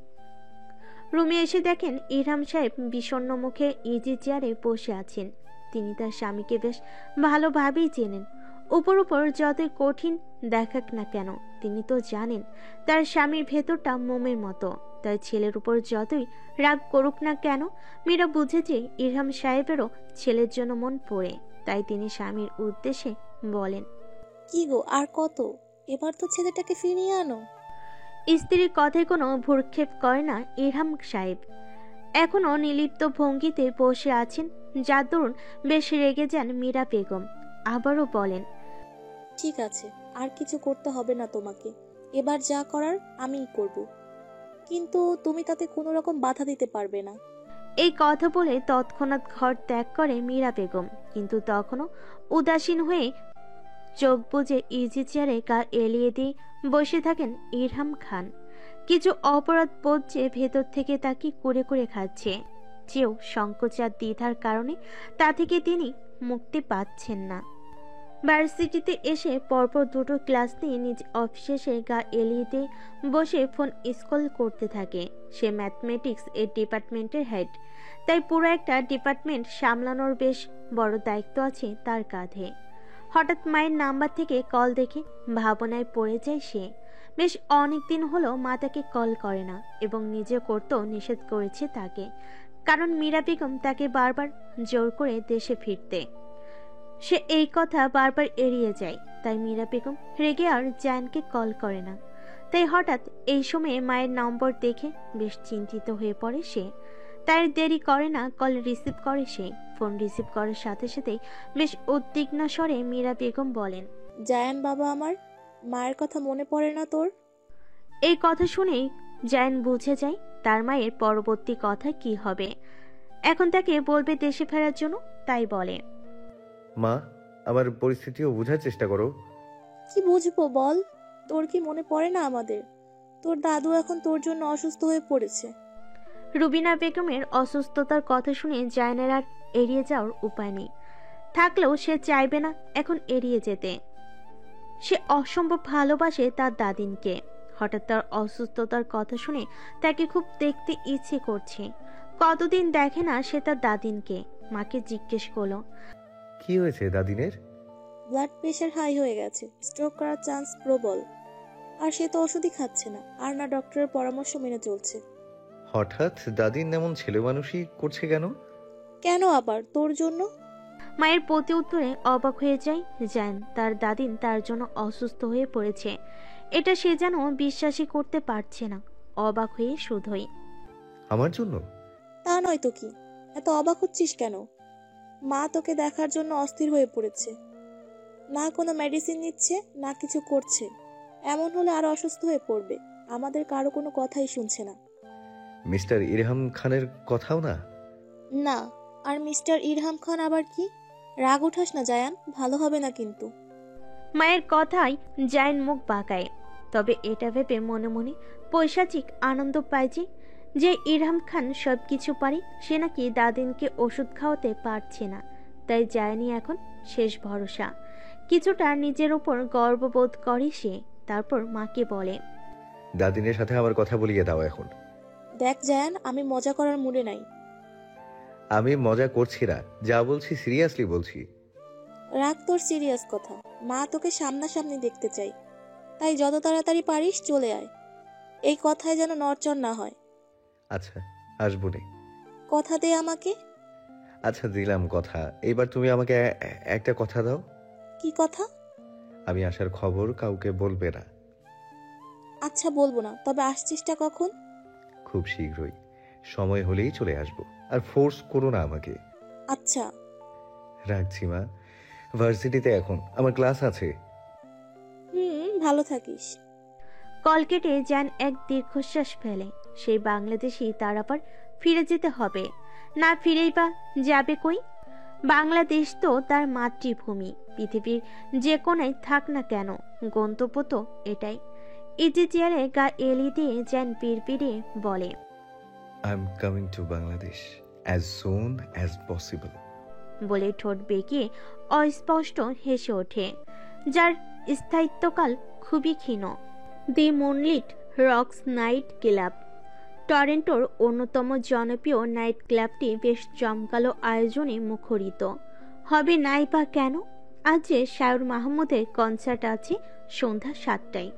A: রুমে এসে দেখেন ইরহাম সাহেব বিষণ্ণ মুখে ইজি চেয়ারে বসে আছেন। তিনি তার স্বামীকে বেশ ভালোভাবেই চেনেন। উপর উপর যতই কঠিন দেখাক না কেন, তিনি তো জানেন তার স্বামীর ভেতরটা মোমের মতো। তাই ছেলের উপর যতই রাগ করুক না কেন, মীরা বুঝে যে ইরহাম সাহেবেরও ছেলের জন্য মন পড়ে। তাই তিনি স্বামীর উদ্দেশ্যে বলেন,
F: কি গো, আর কত? এবার তো ছেলেটাকে ফিরিয়ে আনো।
A: স্ত্রীর কথায় কোনো ভ্রুক্ষেপ করে না ইরহাম সাহেব। এখনো নিলিপ্ত ভঙ্গিতে বসে আছেন, যার দরুন বেশ রেগে যান মীরা বেগম। আবারও বলেন,
F: ঠিক আছে, আর কিছু করতে হবে না তোমাকে। এবার যা করার আমিই করব, কিন্তু তুমি তাতে কোনো রকম বাধা দিতে পারবে না।
A: এই কথা বলে তৎক্ষণাৎ ঘর ত্যাগ করে মীরা বেগম, কিন্তু তখনও উদাসীন হয়ে চোখ বুজে ইজি চেয়ারে গা এলিয়ে দিয়ে বসে থাকেন ইরহাম খান। কিছু অপরাধ বোধ যে ভেতর থেকে তাকে কুরে কুরে খাচ্ছে, যেও সংকোচ আর দ্বিধার কারণে তা থেকে তিনি মুক্তি পাচ্ছেন না। ভার্সিটিতে এসে পরপর দুটো ক্লাস নিয়ে নিজ অফিসে এসে গা এলিয়ে দিয়ে বসে ফোন স্ক্রল করতে থাকে। সে ম্যাথমেটিক্স এর ডিপার্টমেন্টের হেড, তাই পুরো একটা ডিপার্টমেন্ট সামলানোর বেশ বড় দায়িত্ব আছে তার কাঁধে। হঠাৎ মায়ের নাম্বার থেকে কল দেখে ভাবনায় পড়ে যায় সে। বেশ অনেকদিন হলো মা তাকে কল করে না এবং নিজে করতেও নিষেধ করেছে তাকে, কারণ মীরা বেগম তাকে বারবার জোর করে দেশে ফিরতে। সে এই কথা বারবার এড়িয়ে যায়, তাই মীরা বেগম রেগে আর জায়ানকে কল করে না। তাই হঠাৎ এই সময়ে মায়ের নম্বর দেখে বেশ চিন্তিত হয়ে পড়ে সে। তাই দেরি করে না, কল রিসিভ করে সে। ফোন রিসিভ করার সাথে সাথেই বেশ উদ্বিগ্ন স্বরে মীরা বেগম বলেন,
F: জায়ান বাবা আমার, মায়ের কথা মনে পড়ে না তোর?
A: এই কথা শুনেই জায়ান বুঝে যায় তার মায়ের পরবর্তী কথা কি হবে। এখন তাকে বলবে দেশে ফেরার জন্য, তাই বলে,
I: মা, আমার পরিস্থিতিও বোঝার চেষ্টা করো।
F: কি বুঝবো বল? তোর কি মনে পড়ে না আমাদের? তোর দাদু এখন তোর জন্য অসুস্থ হয়ে পড়েছে।
A: রুবিনা বেগমের অসুস্থতার কথা শুনে জায়ানের আর এড়িয়ে যাওয়ার উপায় নেই। থাকলেও সে চাইবে না এখন এড়িয়ে যেতে। সে অসম্ভব ভালোবাসে তার দাদিনকে। হঠাৎ তার অসুস্থতার কথা শুনে তাকে খুব দেখতে ইচ্ছে করছে। কতদিন দেখে না সে তার দাদিনকে। মাকে জিজ্ঞেস করলো,
I: কি হয়েছে দাদিনের?
F: ব্লাড প্রেশার হাই হয়ে গেছে, স্ট্রোক করার চান্স প্রবল। আর সে তো ওষুধই খাচ্ছে না, আর না ডক্টরের পরামর্শ মেনে চলছে।
I: হঠাৎ দাদিন এমন ছেলে মানুষই করছে কেন?
F: কেন আবার তোর জন্য?
A: মায়ের প্রতি উত্তরে অবাক হয়ে যায় জায়ান। তার দাদিন তার জন্য অসুস্থ হয়ে পড়েছে, এটা সে যেন বিশ্বাসই করতে পারছে না। অবাক হয়ে শুধুই,
I: আমার জন্য?
F: তা নয় তো কি, এত অবাক হচ্ছিস কেন? মা তোকে দেখার জন্য অস্থির হয়ে পড়েছে। না কোনো মেডিসিন নিচ্ছে, না কিছু করছে। এমন হলে আরো অসুস্থ হয়ে পড়বে। আমাদের কারো কোনো কথাই শুনছে না।
I: মিস্টার ইরহাম খানের কথাও না?
F: না। আর মিস্টার ইরহাম খান আবার কি? রাগ উঠাস না জায়ান, ভালো হবে না কিন্তু।
A: মায়ের কথায় জায়ান মুখ বাঁকায়। তবে এটা ভেবে মনে মনে পৈশাচিক আনন্দ পায় যে ইরহাম খান সবকিছু পারে, সে নাকি দাদিনকে ওষুধ খাওয়াতে পারছে না। তাই জায়ানই এখন শেষ ভরসা। কিছুটা নিজের উপর গর্ববোধ করে সে। তারপর মাকে বলে,
I: দাদিনের সাথে আমার কথা বলিয়ে দাও এখন।
F: দেখ জায়ান, আমি মজা করার মুডে নাই।
I: আমি মজা করছি না, যা বলছি সিরিয়াসলি বলছি।
F: রাখ তোর সিরিয়াস কথা। মা তোকে সামনাসামনি দেখতে চাই, তাই যত তাড়াতাড়ি পারিস চলে আয়। এই কথায় যেন নড়চড় না হয়।
I: আচ্ছা, আসবো নে।
F: কথা দে আমাকে।
I: আচ্ছা, দিলাম কথা। এবার তুমি আমাকে একটা কথা দাও।
F: কি কথা?
I: আমি আসার খবর কাউকে বলবে না।
F: আচ্ছা বলবো না, তবে আসছিসটা কখন?
I: খুব শীঘ্রই, সময় হলেই চলে আসবো। আর ফোর্স করো না আমাকে।
F: আচ্ছা
I: রাখছি মা, ভার্সিটিতে এখন আমার ক্লাস আছে।
F: ভালো থাকিস।
A: কল কেটে যান এক দীর্ঘশ্বাস ফেলে। সেই বাংলাদেশি তার আবার ফিরে যেতে হবে, না ফিরেই বা যাবে কই? বাংলাদেশ তো তার মাতৃভূমি। পৃথিবীর যে কোনায় থাক না কেন, গন্তব্য তো এটাই। ইজি চেয়ারে গা এলি দিয়ে যান পিড়পিড়িয়ে বলে,
I: I am coming to Bangladesh as soon as possible.
A: বলে ঠোঁট বেঁকিয়ে অস্পষ্ট হেসে ওঠে, যার স্থায়িত্বকাল খুবই ক্ষীণ। দি মুনলিট রক্স নাইট ক্লাব। টরন্টোর অন্যতম জনপ্রিয় নাইট ক্লাবটি বেশ জমকালো আয়োজনে মুখরিত হবে নাই বা কেন। আজ যে শায়র মাহমুদের কনসার্ট আছে সন্ধ্যা 7টায়।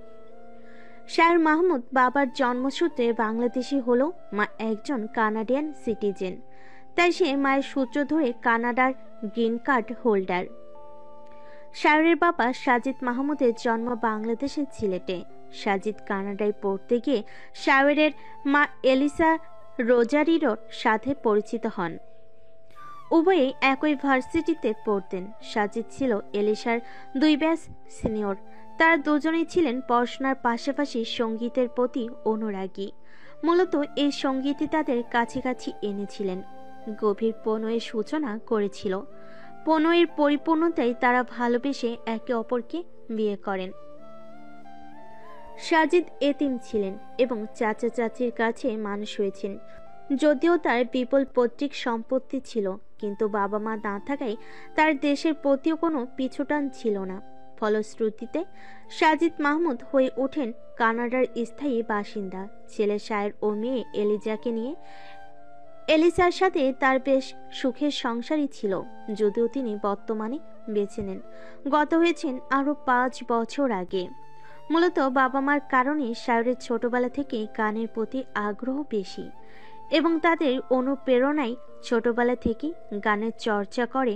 A: শায়র মাহমুদ বাবার জন্মসূত্রে বাংলাদেশি হলেও মা একজন কানাডিয়ান সিটিজেন, তাই সে মায়ের সূত্র ধরে কানাডার গ্রিন কার্ড হোল্ডার। শায়রের বাবা সাজিদ মাহমুদের জন্ম বাংলাদেশের সিলেটে। সাজিদ কানাডায় পড়তে গিয়ে শায়রের মা এলিসা রোজারিরোর সাথে পরিচিত হন। উভয়েই একই ভার্সিটিতে পড়তেন। সাজিদ ছিল এলিসার 2 ব্যাচ সিনিয়র। তারা দুজনেই ছিলেন পড়াশোনার পাশাপাশি সঙ্গীতের প্রতি অনুরাগী। মূলত এই সঙ্গীতই তাদের কাছাকাছি এনেছিলেন, গভীর প্রণয়ের সূচনা করেছিল। প্রণয়ের পরিপূর্ণতায় তারা ভালোবেসে একে অপরকে বিয়ে করেন। সাজিদ এতিম ছিলেন এবং চাচা চাচির কাছে মানুষ হয়েছেন। যদিও তার বিপুল পৈতৃক সম্পত্তি ছিল, কিন্তু বাবা মা না থাকায় তার দেশের প্রতিও কোনো পিছুটান ছিল না। ফলশ্রুতিতে সাজিদ মাহমুদ হয়ে ওঠেন কানাডার স্থায়ী বাসিন্দা। ছেলে শায়র ও মেয়ে এলিজাকে নিয়ে এলিসার সাথে তার বেশ সুখের সংসারই ছিল, যদিও তিনি বর্তমানে বেছে নেন। গত হয়েছেন আরও 5 বছর আগে। মূলত বাবা মার কারণে শায়রের ছোটবেলা থেকে গানের প্রতি আগ্রহ বেশি এবং তাদের অনুপ্রেরণায় ছোটবেলা থেকে গানের চর্চা করে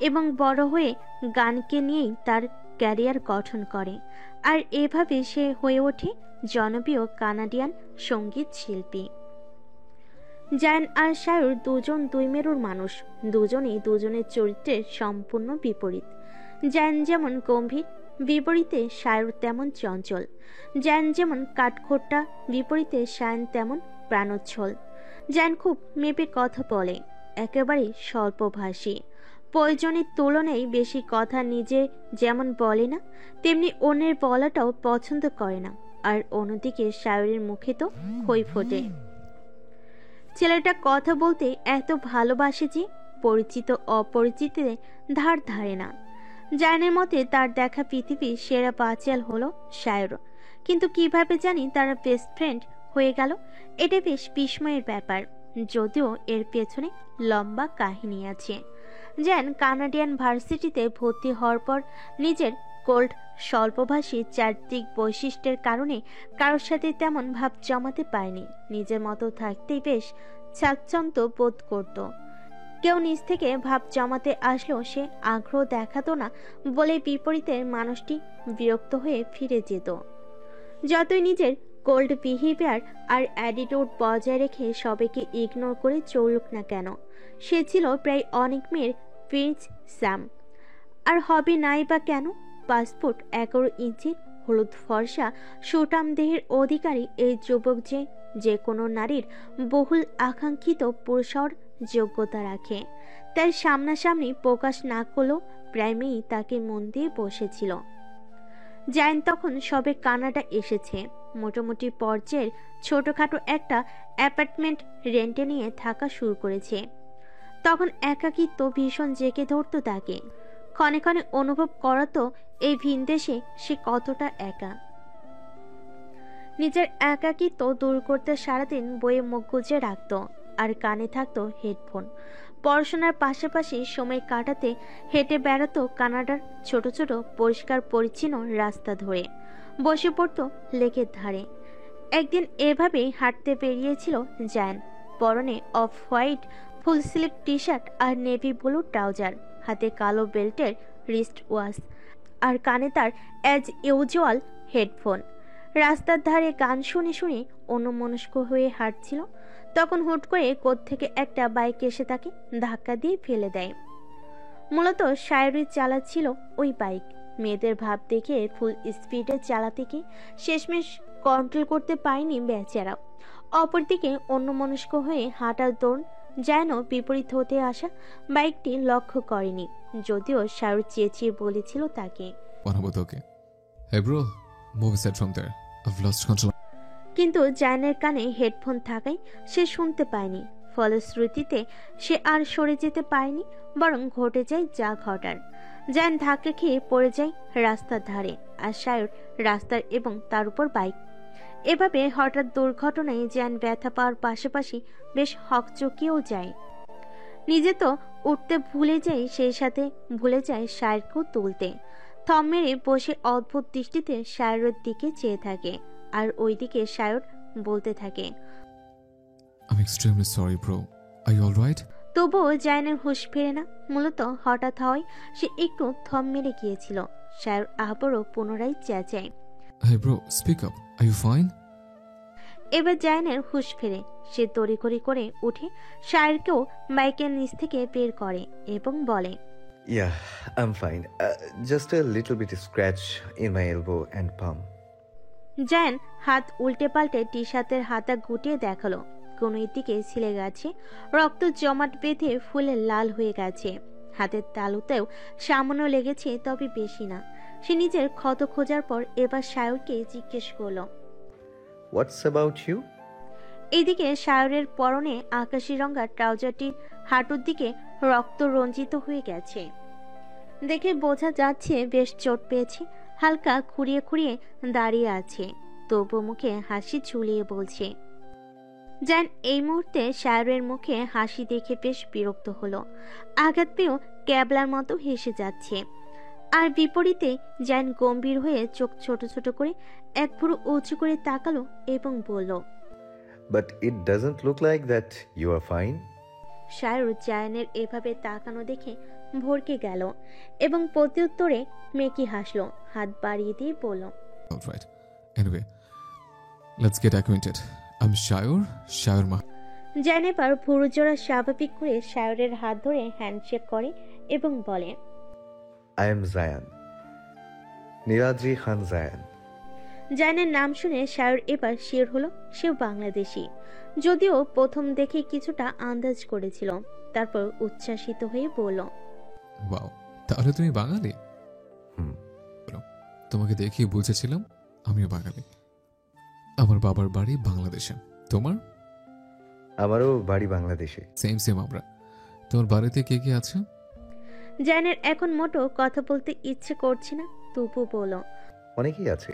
A: এবং বড় হয়ে গানকে নিয়েই তার ক্যারিয়ার গঠন করে। আর এভাবে সে হয়ে ওঠে জনপ্রিয় কানাডিয়ান সঙ্গীত শিল্পী। জায়ান আর শায়র দুজন 2 মেরুর মানুষ। দুজনেই দুজনের চরিত্রের সম্পূর্ণ বিপরীত। জায়ান যেমন গম্ভীর, বিপরীতে শায়র তেমন চঞ্চল। জায়ান যেমন কাঠখোট্টা, বিপরীতে শায়ান তেমন প্রাণোচ্ছল। জায়ান খুব মেপে কথা বলে, একেবারে স্বল্পভাষী। প্রয়োজনের তুলনায় বেশি কথা নিজে যেমন বলে না, তেমনি অন্যের বলাটাও পছন্দ করে না। আর অন্যদিকে শায়রের মুখে তো খই ফোটে। ছেলেটা কথা বলতে এত ভালোবাসে যে পরিচিত অপরিচিতদের ধার ধারে না। জায়ানের মতে তার দেখা পৃথিবীর সেরা বাচাল হলো শায়র, কিন্তু কিভাবে জানি তারা বেস্ট ফ্রেন্ড হয়ে গেল, এটা বেশ বিস্ময়ের ব্যাপার। যদিও এর পেছনে লম্বা কাহিনী আছে। জায়ান কানাডিয়ান ভার্সিটিতে ভর্তি হওয়ার পর নিজের কোল্ড স্বল্পভাষী চারিত্রিক বৈশিষ্ট্যের কারণে কারোর সাথে তেমন ভাব জমাতে পারেনি। নিজের মতো থাকতেই বেশ স্বাচ্ছন্দ্য বোধ করত। কেউ নিজ থেকে ভাব জমাতে আসলেও সে আগ্রহ দেখাতো না বলে বিপরীতের মানুষটি বিরক্ত হয়ে ফিরে যেত। যতই নিজের কোল্ড বিহেভিয়ার আর অ্যাটিটিউড বজায় রেখে সবাইকে ইগনোর করে চলুক না কেন, সে ছিল প্রায় অনেক মেয়ের প্রিন্স স্যাম। আর হবে নাই বা কেন? 5 ফুট 11 ইঞ্চির হলুদ ফর্সা সুঠাম দেহের অধিকারী এই যুবক যে কোনো নারীর বহুল আকাঙ্ক্ষিত পুরুষর যোগ্যতা রাখে। তাই সামনাসামনি প্রকাশ না করলেও প্রায় মেয়েই তাকে মন দিয়ে বসেছিল। জায়ান তখন সবে কানাডা এসেছে। মোটামুটি পর্যায়ের ছোটখাটো একটা অ্যাপার্টমেন্ট রেন্টে নিয়ে থাকা শুরু করেছে। তখন একাকিত্ব ভীষণ জেগে ধরত তাকে। ক্ষণে ক্ষণে অনুভব করাতো এই ভিনদেশে সে কতটা একা। নিজের একাকিত্ব দূর করতে সারাদিন বইয়ে মুখ গুজে রাখত আর কানে থাকতো হেডফোন। পড়াশোনার পাশাপাশি সময় কাটাতে হেঁটে বেড়াতো কানাডার ছোট ছোট পরিষ্কার পরিচ্ছন্ন রাস্তা ধরে, বসে পড়তো লেকের ধারে। একদিন এভাবেই হাঁটতে বেরিয়েছিল জায়ান। পরনে off white full sleeve T shirt আর নেভি ব্লু ট্রাউজার, হাতে কালো বেল্টের রিস্ট ওয়াচ আর কানে তার অ্যাজ ইউজুয়াল হেডফোন। রাস্তার ধারে গান শুনে শুনে অন্যমনস্ক হয়ে হাঁটছিল। তখন হুট করে কোত্থেকে একটা বাইক এসে তাকে ধাক্কা দিয়ে ফেলে দেয়। মূলত শায়রই চালাচ্ছিল ওই বাইক। মেয়েদের ভাব দেখে ফুল স্পিডে চালাতে গিয়ে শেষমেশ কন্ট্রোল করতে পারেনি বেচারা। অপরদিকে অন্যমনস্ক হয়ে হাঁটার দৌড় যেন বিপরীত হতে আসা বাইকটি লক্ষ্য করেনি, যদিও শায়র চেঁচিয়ে বলেছিল তাকে, কিন্তু জায়ানের কানে হেডফোন থাকায় সে শুনতে পায়নি। ফলশ্রুতিতে সে আর সরে যেতে পারেনি, বরং ঘটে যায় যা ঘটার। জায়ান ধাক্কা খেয়ে পড়ে যায় রাস্তার ধারে, আর শায়র রাস্তার এবং তার উপর বাইক। এভাবে হঠাৎ দুর্ঘটনায় জ্যান ব্যথা পাওয়ার পাশাপাশি বেশ হকচকিয়েও যায়। নিজে তো উঠতে ভুলে যায়, সেই সাথে ভুলে যায় শায়রকেও তুলতে। থম মেরে বসে অদ্ভুত দৃষ্টিতে শায়রের দিকে চেয়ে থাকে, আর ওইদিকে শায়র বলতে থাকে,
H: I'm extremely sorry, bro. Are you alright?
A: তবুও জায়নের হুঁশ ফেরে না। মূলত হঠাৎ হওয়ায় সে একটু থম মেরে গিয়েছিল। শায়র আবারও পুনরায় চেঁচায়।
H: Hey, bro, speak up. Are you fine?
A: এবার জায়নের হুঁশ ফেরে। সে তড়িঘড়ি করে উঠে শায়রকেও বাইকের নিচ থেকে বের করে এবং বলে,
I: Yeah, I'm fine. Just a little bit scratch in my elbow and palm.
A: জায়ন হাত উল্টে পাল্টে টি শার্টের হাতা গুটিয়ে দেখালো। কোনোই দিকে ছিলে গেছে, রক্ত জমাট বেঁধে ফুলে লাল হয়ে গেছে। হাতের তালুতেও সামান্য লেগেছে, তবে বেশি না। সে নিজের ক্ষত খোঁজার পর এবার শায়রকে জিজ্ঞেস করলো,
I: What's about you?
A: এইদিকে শায়রের পরনে আকাশি রঙা ট্রাউজারটির হাঁটুর দিকে রক্ত রঞ্জিত হয়ে গেছে। দেখে বোঝা যাচ্ছে বেশ চোট পেয়েছে। হালকা খুঁড়িয়ে খুঁড়িয়ে দাঁড়িয়ে আছে, তবু মুখে হাসি ঝুলিয়ে বলছে। জান এই মুহূর্তে শায়রের মুখে হাসি দেখে বেশ বিরক্ত হলো। আঘাত পেয়েও ক্যাবলার মতো হেসে যাচ্ছে। আর বিপরীতে জান গম্ভীর হয়ে চোখ ছোট ছোট করে এক ভুরু উঁচু করে তাকালো এবং বলল,
I: But it doesn't look like that you are fine.
A: শায়র জায়ানের এভাবে তাকানো দেখে ভরকে গেল এবং প্রত্যুত্তরে মেকি হাসলো, হাত বাড়িয়ে দিয়ে বলল,
H: Alright. Anyway, let's get acquainted. I'm Shayor Mah.
A: Zayan এবার ভুরু জোড়া স্বাভাবিক করে শায়রের হাত ধরে হ্যান্ডশেক করে এবং বলে,
I: I am Zayan. Niradri Khan Zayan.
A: জায়ানের নাম শুনে শায়র এবার শিওর হলো সেও বাংলাদেশি। যদিও প্রথম দেখে কিছুটা আন্দাজ করেছিল, তারপর উচ্ছ্বাসিত হয়ে বলল,
H: Wow. তাহলে তুমি বাঙালি? তোমাকে দেখে বুঝেছিলাম আমিও বাঙালি। আমার বাবার বাড়ি বাংলাদেশে। তোমার?
I: আমারও বাড়ি বাংলাদেশে।
H: সেম আমরা। তোমার বাড়িতে কে কে আছে?
A: জায়ানের এখন মোটো কথা বলতে ইচ্ছে করছে না, তবু বলল।
I: অনেকেই আছে।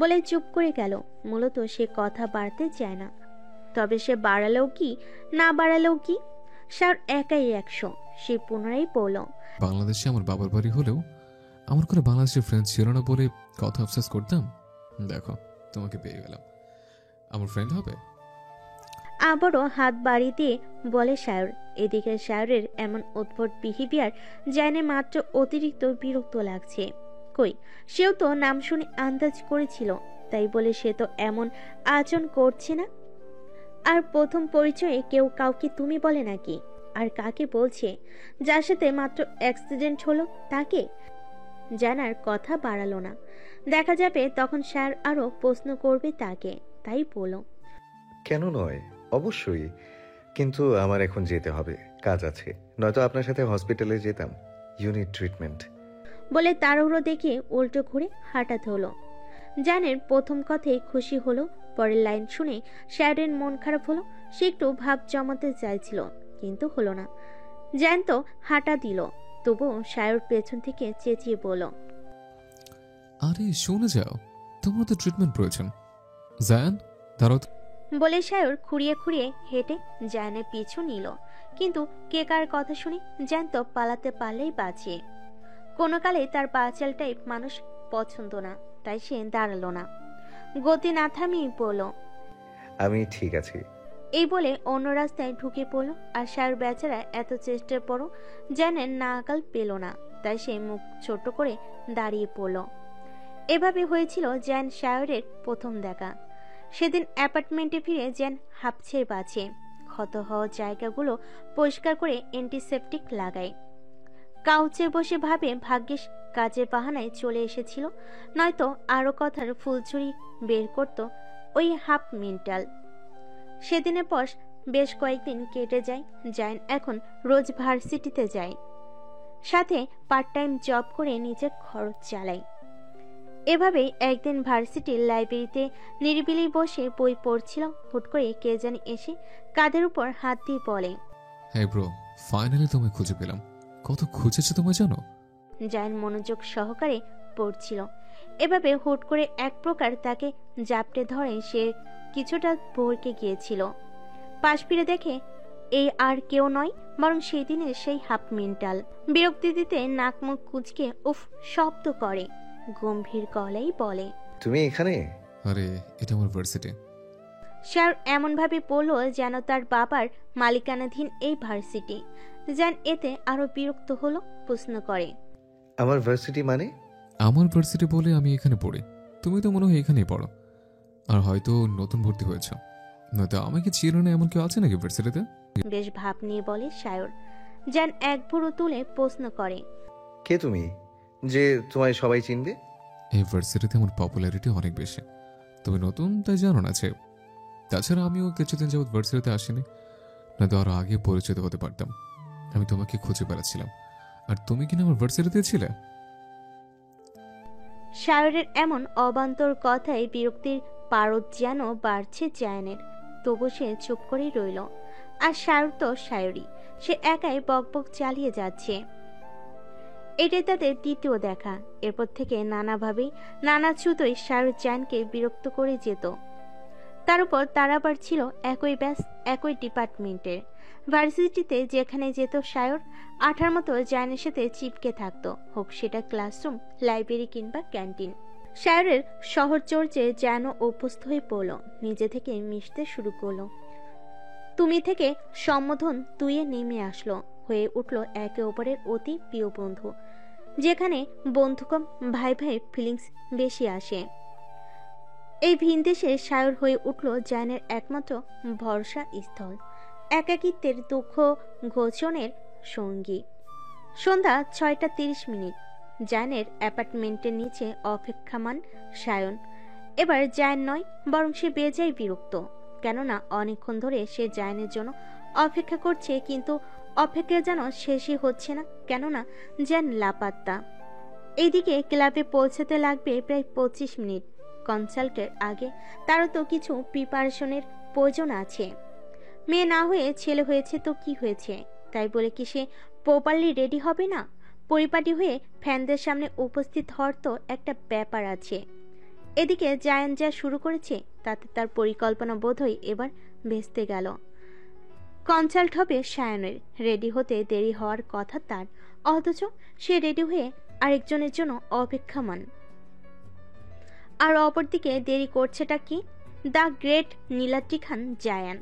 A: বলে চুপ করে গেল। মূলত সে কথা বাড়তে চায় না, তবে সে বাড়ালেও কি না বাড়ালেও কি, সার একাই 100। সে পুনরায় বলল,
H: বাংলাদেশে আমার বাবার বাড়ি হলেও আমার কোনো বাংলাদেশের ফ্রেন্ড ছিল না বলে কথা আফসোস করতাম। দেখো তোমাকে পেয়ে গেলাম, আমার ফ্রেন্ড হবে?
A: আবারও হাত বাড়িয়ে দিয়ে বলে শায়র। এদিকে শায়রের এমন উদ্ভট বিহেভিয়ার জানে মাত্র অতিরিক্ত বিরক্ত লাগছে। কই, সেও তো নাম শুনে আন্দাজ করেছিল, তাই বলে সে তো এমন আচরণ করছে না। আর প্রথম পরিচয়ে কেউ কাউকে তুমি বলে নাকি? আর কাকে বলছে? যার সাথে মাত্র অ্যাক্সিডেন্ট হলো তাকে? জানার কথা বাড়ালো না, দেখা যাবে তখন স্যার আরো প্রশ্ন করবে তাকে, তাই বলো।
I: কেন নয়, অবশ্যই, কিন্তু আমার এখন যেতে হবে, কাজ আছে, নয়তো আপনার সাথে হসপিটালে যেতাম। ইউনিট ট্রিটমেন্ট
A: বলে তাড়াহুড়ো দেখে উল্টো ঘুরে হাঁটাতে হলো। জানের প্রথম কথায় খুশি হলো, পরের লাইন শুনে স্যারের মন খারাপ হলো। সে একটু ভাব জমাতে চাইছিল, কিন্তু হলো না। জান তো হাঁটা দিল, তবুও শায়র পেছন থেকে চেঁচিয়ে বলল,
H: আরে শুনে যাও, তোমার তো ট্রিটমেন্ট প্রয়োজন। জায়ান দাঁড়াও।
A: বলে শায়র খুঁড়িয়ে খুঁড়িয়ে হেঁটে জায়ানের পিছু নিল। কিন্তু কে কার কথা শুনে জান তো পালাতে পারলেই বাঁচিয়ে। কোনো কালে তার বাচাল টাইপ মানুষ পছন্দ না, তাই সে দাঁড়ালো না, গতি না থামিয়ে বলল,
I: আমি ঠিক আছি।
A: এই বলে অন্য রাস্তায় ঢুকে পড়ল। আর শায়র বেচারা এত চেষ্টার পরও জানেন না আকাল পেল না, তাই সে মুখ ছোট করে দাঁড়িয়ে পড়ল। এভাবে হয়েছিল জ্যান শায়রের প্রথম দেখা। সেদিন অ্যাপার্টমেন্টে ফিরে জ্যান হাঁপছে বাঁচে, ক্ষত হওয়া জায়গাগুলো পরিষ্কার করে অ্যান্টিসেপটিক লাগায়। কাউচে বসে ভাবে ভাগ্যিস কাজের বাহানায় চলে এসেছিল, নয়তো আরো কথার ফুলছুরি বের করত ওই হাফ মেন্টাল। সেদিনের পর বেশ কয়েকদিন কেটে যায়। জায়ন এখন রোজ ভার্সিটিতে যায়, সাথে পার্ট টাইম জব করে নিজের খরচ চালায়। এভাবেই একদিন ভার্সিটির লাইব্রেরিতে নিরিবিলি বসে বই পড়ছিল। হুট করে কে জানি এসে কাঁধের উপর হাত দিয়ে বলে,
H: হ্যাঁ ব্রো, ফাইনালি তোমায় খুঁজে পেলাম। কত খুঁজেছে তোমায় জানো?
A: জায়ন মনোযোগ সহকারে পড়ছিল। এভাবে হুট করে এক প্রকার তাকে জাপটে ধরে সে কিছুটা ভরকে গিয়েছিল। পাশ ফিরে দেখে এই আর কেউ নয়, বরং সেই দিনের সেই হাফ মেন্টাল। বিরক্তি দিতে নাক মুখ কুঁচকে উফ শব্দ করে, গম্ভীর গলায় বলে,
I: তুমি এখানে?
H: আরে এটা আমার ভার্সিটি।
A: স্যার এমন ভাবে বলল যেন তার বাবার মালিকানাধীন এই ভার্সিটি। যেন এতে আরো বিরক্ত হলো, প্রশ্ন করে,
I: আমার ভার্সিটি মানে?
H: আমার ভার্সিটি বলে আমি এখানে পড়ি, তুমি তো মনে হয় এখানেই পড়ো, আর হয়তো নতুন ভর্তি হয়েছ, নয়তো আমাকে চিনো না এমন কেউ আছে নাকি ভার্সিটিতে?
A: বেশ ভাব নিয়ে বলে সায়র। যেন এক ভুরু তুলে প্রশ্ন করে,
I: কে তুমি যে তোমায় সবাই চিনবে?
H: এই ভার্সিটিতে আমার পপুলারিটি অনেক বেশি, তুমি নতুন তাই জানো না। তাছাড়া আমিও কিছুদিন যাবৎ ভার্সিটিতে আসিনি, নয়তো আরো আগে পরিচিত হতে পারতাম। আমি তোমাকে খুঁজে বেড়াচ্ছিলাম, আর তুমি কিনা আমার ভার্সিটিতে ছিলে।
A: সায়রের এমন অবান্তর কথায় বিরক্তির পারদ যেন বাড়ছে জায়ানের। তবু সে চুপ করেই রইল। আর সায়র তো সায়রই, সে একাই বকবক চালিয়ে যাচ্ছে। এটাই তাদের দ্বিতীয় দেখা। এরপর থেকে নানাভাবেই নানা ছুতোই সায়র জায়ানকে বিরক্ত করে যেত। তার উপর তার আবার ছিল একই ব্যাস, একই ডিপার্টমেন্টের। ভার্সিটিতে যেখানে যেত সায়র, আঠার মতো জায়ানের সাথে চিপকে থাকতো, হোক সেটা ক্লাসরুম, লাইব্রেরি কিংবা ক্যান্টিন। সায়রের শহর চর্চে যেন অভ্যস্ত হয়ে পড়ল, নিজে থেকে মিশতে শুরু করলো। তুমি থেকে সম্বোধন তুইয়ে নেমে আসলো, হয়ে উঠল একে অপরের অতি প্রিয় বন্ধু, যেখানে বন্ধু কম ভাই ভাই ফিলিংস বেশি আসে। এই ভিনদেশে সায়র হয়ে উঠল জায়ানের একমাত্র ভরসা স্থল, একাকিত্বের দুঃখ ঘোচনের সঙ্গী। সন্ধ্যা 6:30। জায়ানের অ্যাপার্টমেন্টের নিচে অপেক্ষামান সায়ন। এবার জায়ান নয়, বরং সে বেজায় বিরক্ত। কেননা অনেকক্ষণ ধরে সে জায়ানের জন্য অপেক্ষা করছে, কিন্তু অপেক্ষা যেন শেষই হচ্ছে না। কেননা জায়ান লাপাত্তা। এইদিকে ক্লাবে পৌঁছাতে লাগবে প্রায় 25 মিনিট। কনসাল্টের আগে তারও তো কিছু প্রিপারেশনের প্রয়োজন আছে। মেয়ে না হয়ে ছেলে হয়েছে তো কি হয়েছে, তাই বলে কি সে প্রপারলি রেডি হবে না? পরিপাটি হয়ে ফ্যানদের সামনে উপস্থিত হওয়ার তো একটা ব্যাপার আছে। এদিকে জায়ান যা শুরু করেছে তাতে তার পরিকল্পনা বোধহয় এবার ভেস্তে গেল। কনসাল্ট হবে সায়নের, রেডি হতে দেরি হওয়ার কথা তার, অথচ সে রেডি হয়ে আরেকজনের জন্য অপেক্ষামান। আর অপরদিকে দেরি করছেটা কি? দ্য গ্রেট নীলাদ্রি খান জায়ান।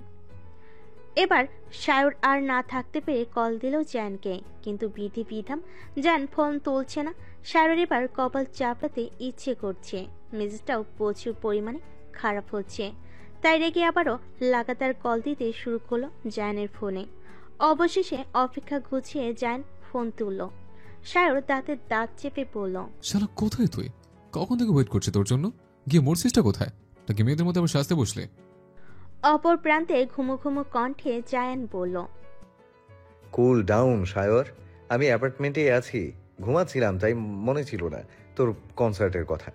A: এবার সায়র আর না থাকতে পেরে কল দিল জায়ানকে, কিন্তু বিধি বিধাম জায়ান ফোন তুলছে না। সায়রের এবার কপাল চাপড়াতে ইচ্ছে করছে, মেজাজটাও প্রচুর পরিমাণে খারাপ হচ্ছে। তাই রেগে আবারও লাগাতার কল দিতে শুরু করলো জায়ানের ফোনে। অবশেষে অপেক্ষা ঘুচিয়ে জায়ান ফোন তুলল। সায়র দাঁতে দাঁত চেপে বলল,
H: শালা কোথায় তুই? কখন থেকে ওয়েট করছে তোর জন্য? গিয়ে মরছিসটা কোথায়? নাকি মেয়েদের মধ্যে আবার সাজতে বসলে?
A: অপর প্রান্তে ঘুমো ঘুমো কণ্ঠে জায়ান বলল,
I: কুল ডাউন সায়র, আমি অ্যাপার্টমেন্টে আছি, ঘুমাচ্ছিলাম, তাই মনে ছিল না তোর কনসার্টের কথা।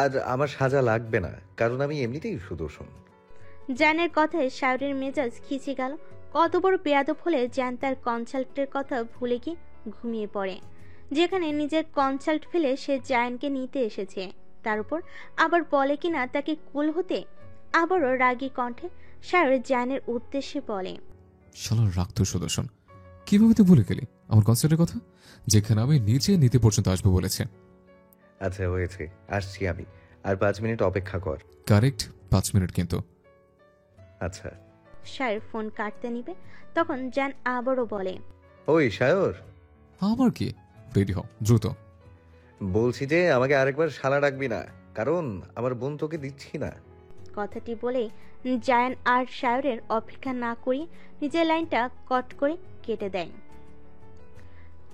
I: আর আমার সাজা লাগবে না, কারণ আমি এমনিতেই সুদর্শন।
A: জায়ানের কথায় সায়রের মেজাজ খিচে গেল। কত বড় বেয়াদব হলে জায়ান তার কনসাল্টের কথা ভুলে গিয়ে ঘুমিয়ে পড়ে, যেখানে নিজের কনসাল্ট ফেলে সে জায়ানকে নিতে এসেছে। তার উপর আবার বলে কিনা তাকে কুল হতে। আবারও রাগী কণ্ঠে সায়র জায়ানের উদ্দেশ্যে বলে,
H: শালার রাখতো সুদর্শন, কিভাবে তুই ভুলে গেলি আমার কনসার্টের কথা, যেখানে আমি নিচে নিতে পর্যন্ত আসবো বলেছে?
I: আচ্ছা হয়েছে, আসছি আমি, আর 5 মিনিট অপেক্ষা কর।
H: কারেক্ট 5 মিনিট কিন্তু।
I: আচ্ছা।
A: সায়র ফোন কাটতে নিবে, তখন জায়ান আবারও বলে,
I: ওই সায়র,
H: আমার কি? রেডি হও দ্রুত।
I: বলছি যে আমাকে আরেকবার শালা ডাকবি না, কারণ আমার বোন তোকে দিচ্ছি না।
A: কথাটি বলেই জায়ান আর সায়রের অপেক্ষা না করিয়ে নিজের লাইনটা কট করে কেটে দেয়।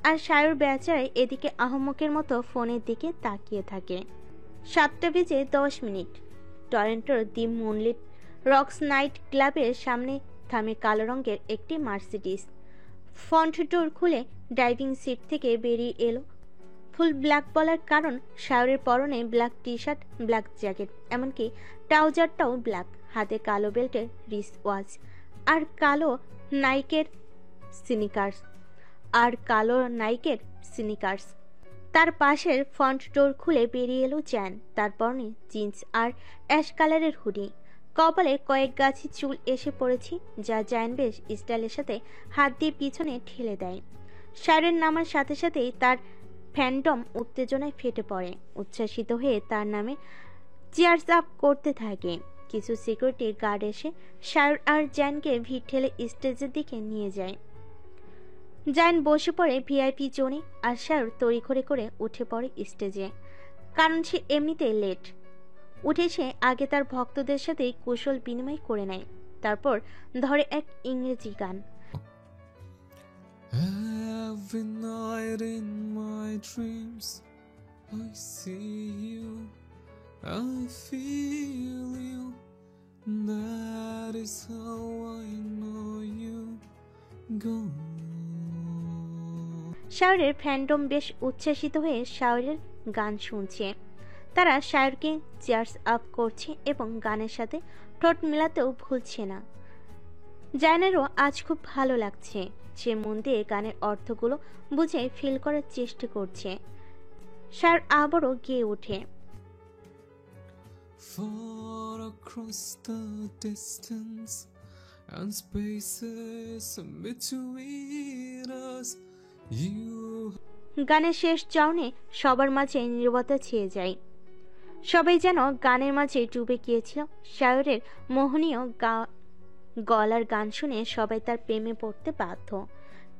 A: আর সায়র বেচারায় এদিকে আহম্মকের মতো ফোনের দিকে তাকিয়ে থাকে। 7:10। টরন্টোর দি মুনলিট রক্স নাইট ক্লাবের সামনে থামে কালো রঙের একটি মার্সিডিজ। ফ্রন্ট ডোর খুলে ড্রাইভিং সিট থেকে বেরিয়ে এলো। ফুল ব্ল্যাক বলার কারণ সায়রের পরনে black T shirt, black jacket, এমনকি ট্রাউজারটাও ব্ল্যাক, হাতে কালো বেল্টের রিস্ট ওয়াচ, আর কালো নাইকের সিনিকার্স। তার পাশের ফ্রন্ট ডোর খুলে বেরিয়ে এলো জ্যান। তার পরনে জিন্স আর অ্যাশ কালারের হুডি, কপালে কয়েক গাছি চুল এসে পড়েছে, যা জ্যান বেশ স্টাইলের সাথে হাত দিয়ে পিছনে ঠেলে দেয়। শায়রের নামার সাথে সাথেই তার ফ্যান্টম উত্তেজনায় ফেটে পড়ে, উচ্ছ্বাসিত হয়ে তার নামে চিয়ার্স আপ করতে থাকে। কিছু সিকিউরিটি গার্ড এসে শায়র আর জ্যানকে ভিড় ঠেলে স্টেজের দিকে নিয়ে যায়। জ্যান বসে পড়ে ভিআইপি জোনে, আর শায়র তড়িঘড়ি করে উঠে পড়ে স্টেজে, কারণ সে এমনিতেই লেট। উঠে সে আগে তার ভক্তদের সাথে কুশল বিনিময় করে নেয়, তারপর ধরে এক ইংরেজি গান।
H: Every night in my dreams I see you, I feel you, that is how I know you go.
A: শায়রের ফ্যান্ডম বেশ উচ্ছ্বাসিত হয়ে শায়রের গান শুনছে। তারা শায়রকে চিয়ার্স আপ করছে এবং গানের সাথে ঠোঁট মেলাতেও ভুলছে না। জানেরও আজ খুব ভালো লাগছে। সে মন দিয়ে গানের অর্থগুলো বুঝে ফিল করার চেষ্টা করছে। শায়র আবারও গেয়ে ওঠে,
H: Far across the distance and spaces between us, you.
A: গানের শেষ চাউনে সবার মাঝে নীরবতা ছেয়ে যায়। সবাই যেন গানের মাঝে ডুবে গিয়েছিল। শায়রের মোহনীয় গলার গান শুনে সবাই তার প্রেমে পড়তে বাধ্য।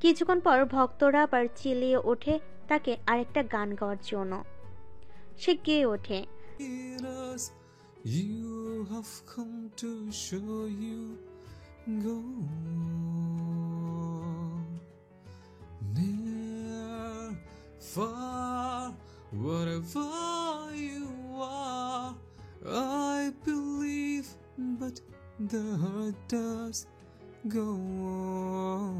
A: কিছুক্ষণ পর ভক্তরা আবার চিল্লিয়ে ওঠে তাকে আরেকটা গান গাওয়ার জন্য। সে গেয়ে ওঠে,
H: You have come to show you go near, far, wherever you are. I believe, but the heart does go on.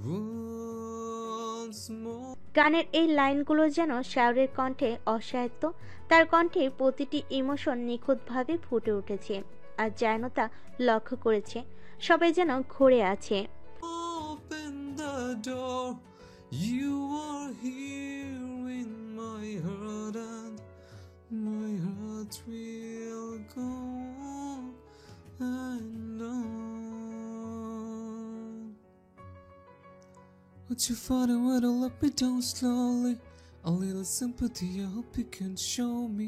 H: Once more.
A: গানের এই লাইনগুলো যেন শায়রের কণ্ঠে অসাহিত্য। তার কণ্ঠে প্রতিটি ইমোশন নিখুঁতভাবে ফুটে উঠেছে, আর যেন তা লক্ষ্য করেছে সবাই যেন ঘুরে আছে।
H: Open the door, you are here in my heart, and my heart will go on and on. Would you find a way to let me down slowly? A little sympathy, I hope you can show me.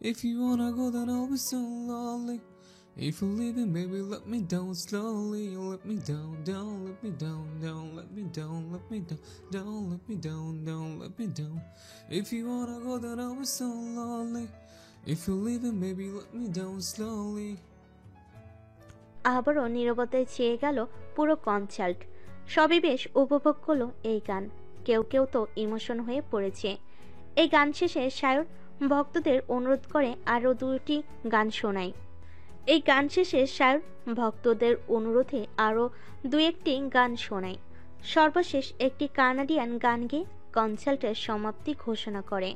H: If you wanna go, then I'll be so lonely. If you're leaving, baby, let me down slowly. Let me down, down, let me down, down, let me down, let me down, down, let me down, down, let me down. If you wanna go, then I'll be so lonely. If you're leaving, baby, let me down slowly.
A: আবারও নীরবতায় ছেয়ে গেল পুরো কনসার্ট। সবই বেশ উপভোগ করলো এই গান। কেউ কেউ তো ইমোশন হয়ে পড়েছে। এই গান শেষে শায়র ভক্তদের অনুরোধ করে আরও দুটি গান শোনায়। এই গান শেষে শায়র ভক্তদের অনুরোধে আরও দু একটি গান শোনায়। সর্বশেষ একটি কানাডিয়ান গান গেয়ে কনসার্টের সমাপ্তি ঘোষণা করে।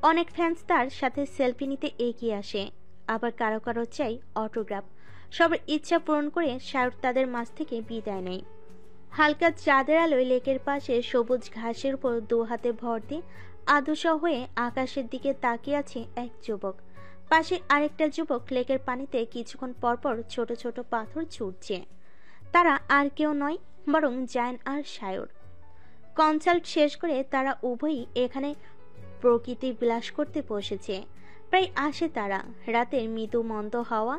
A: অনেক ফ্যান্স তার সাথে সেলফি নিতে এগিয়ে আসে, আবার কারো কারো চাই অটোগ্রাফ। সবার ইচ্ছা পূরণ করে শায়র তাদের মাঝ থেকে বিদায় নেয়। হালকা চাঁদের আলোয় লেকের পাশে সবুজ ঘাসের উপর দু হাতে ভর দিয়ে আদুসা হয়ে আকাশের দিকে তাকিয়ে আছে এক যুবক। পাশে আরেকটা যুবক লেকের পানিতে কিছুক্ষণ পরপর ছোট ছোট পাথর ছুটছে। তারা আর কেউ নয়, বরং জায়ান আর শায়র। কনসার্ট শেষ করে তারা উভয়ই এখানে প্রকৃতি বিলাস করতে বসেছে। প্রায় আসে তারা। রাতের মৃদু মন্দ হাওয়া,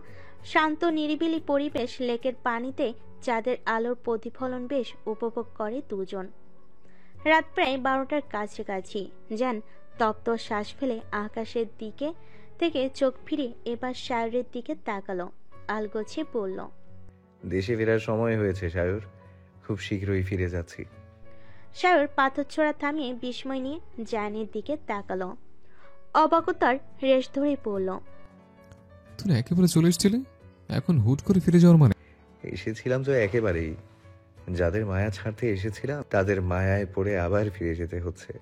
A: শান্ত নিরিবিলি পরিবেশ, লেকের পানিতে চাঁদের আলোর প্রতিফলন বেশ উপভোগ করে দুজন। রাত প্রায় 12টার কাছাকাছি। জান তপ্ত শ্বাস ফেলে আকাশের দিকে থেকে চোখ ফিরে এবার শায়রের দিকে তাকালো, আলগোছে বলল,
I: দেশে ফেরার সময় হয়েছে শায়র, খুব শীঘ্রই ফিরে যাচ্ছি।
A: শায়র পাথর ছোড়া থামিয়ে বিস্ময় নিয়ে জায়ানের দিকে তাকালো, অবাকতার রেশ ধরে পড়ল,
H: তুমি একেবারে চলে এসেছিলে, এখন হুট করে ফিরে যাওয়ার মানে?
I: এসেছিলাম তো একেবারেই, যাদের মায়া ছাড়তে এসেছিলাম তাদের মায়ায় পড়ে আবার ফিরে যেতে হচ্ছে।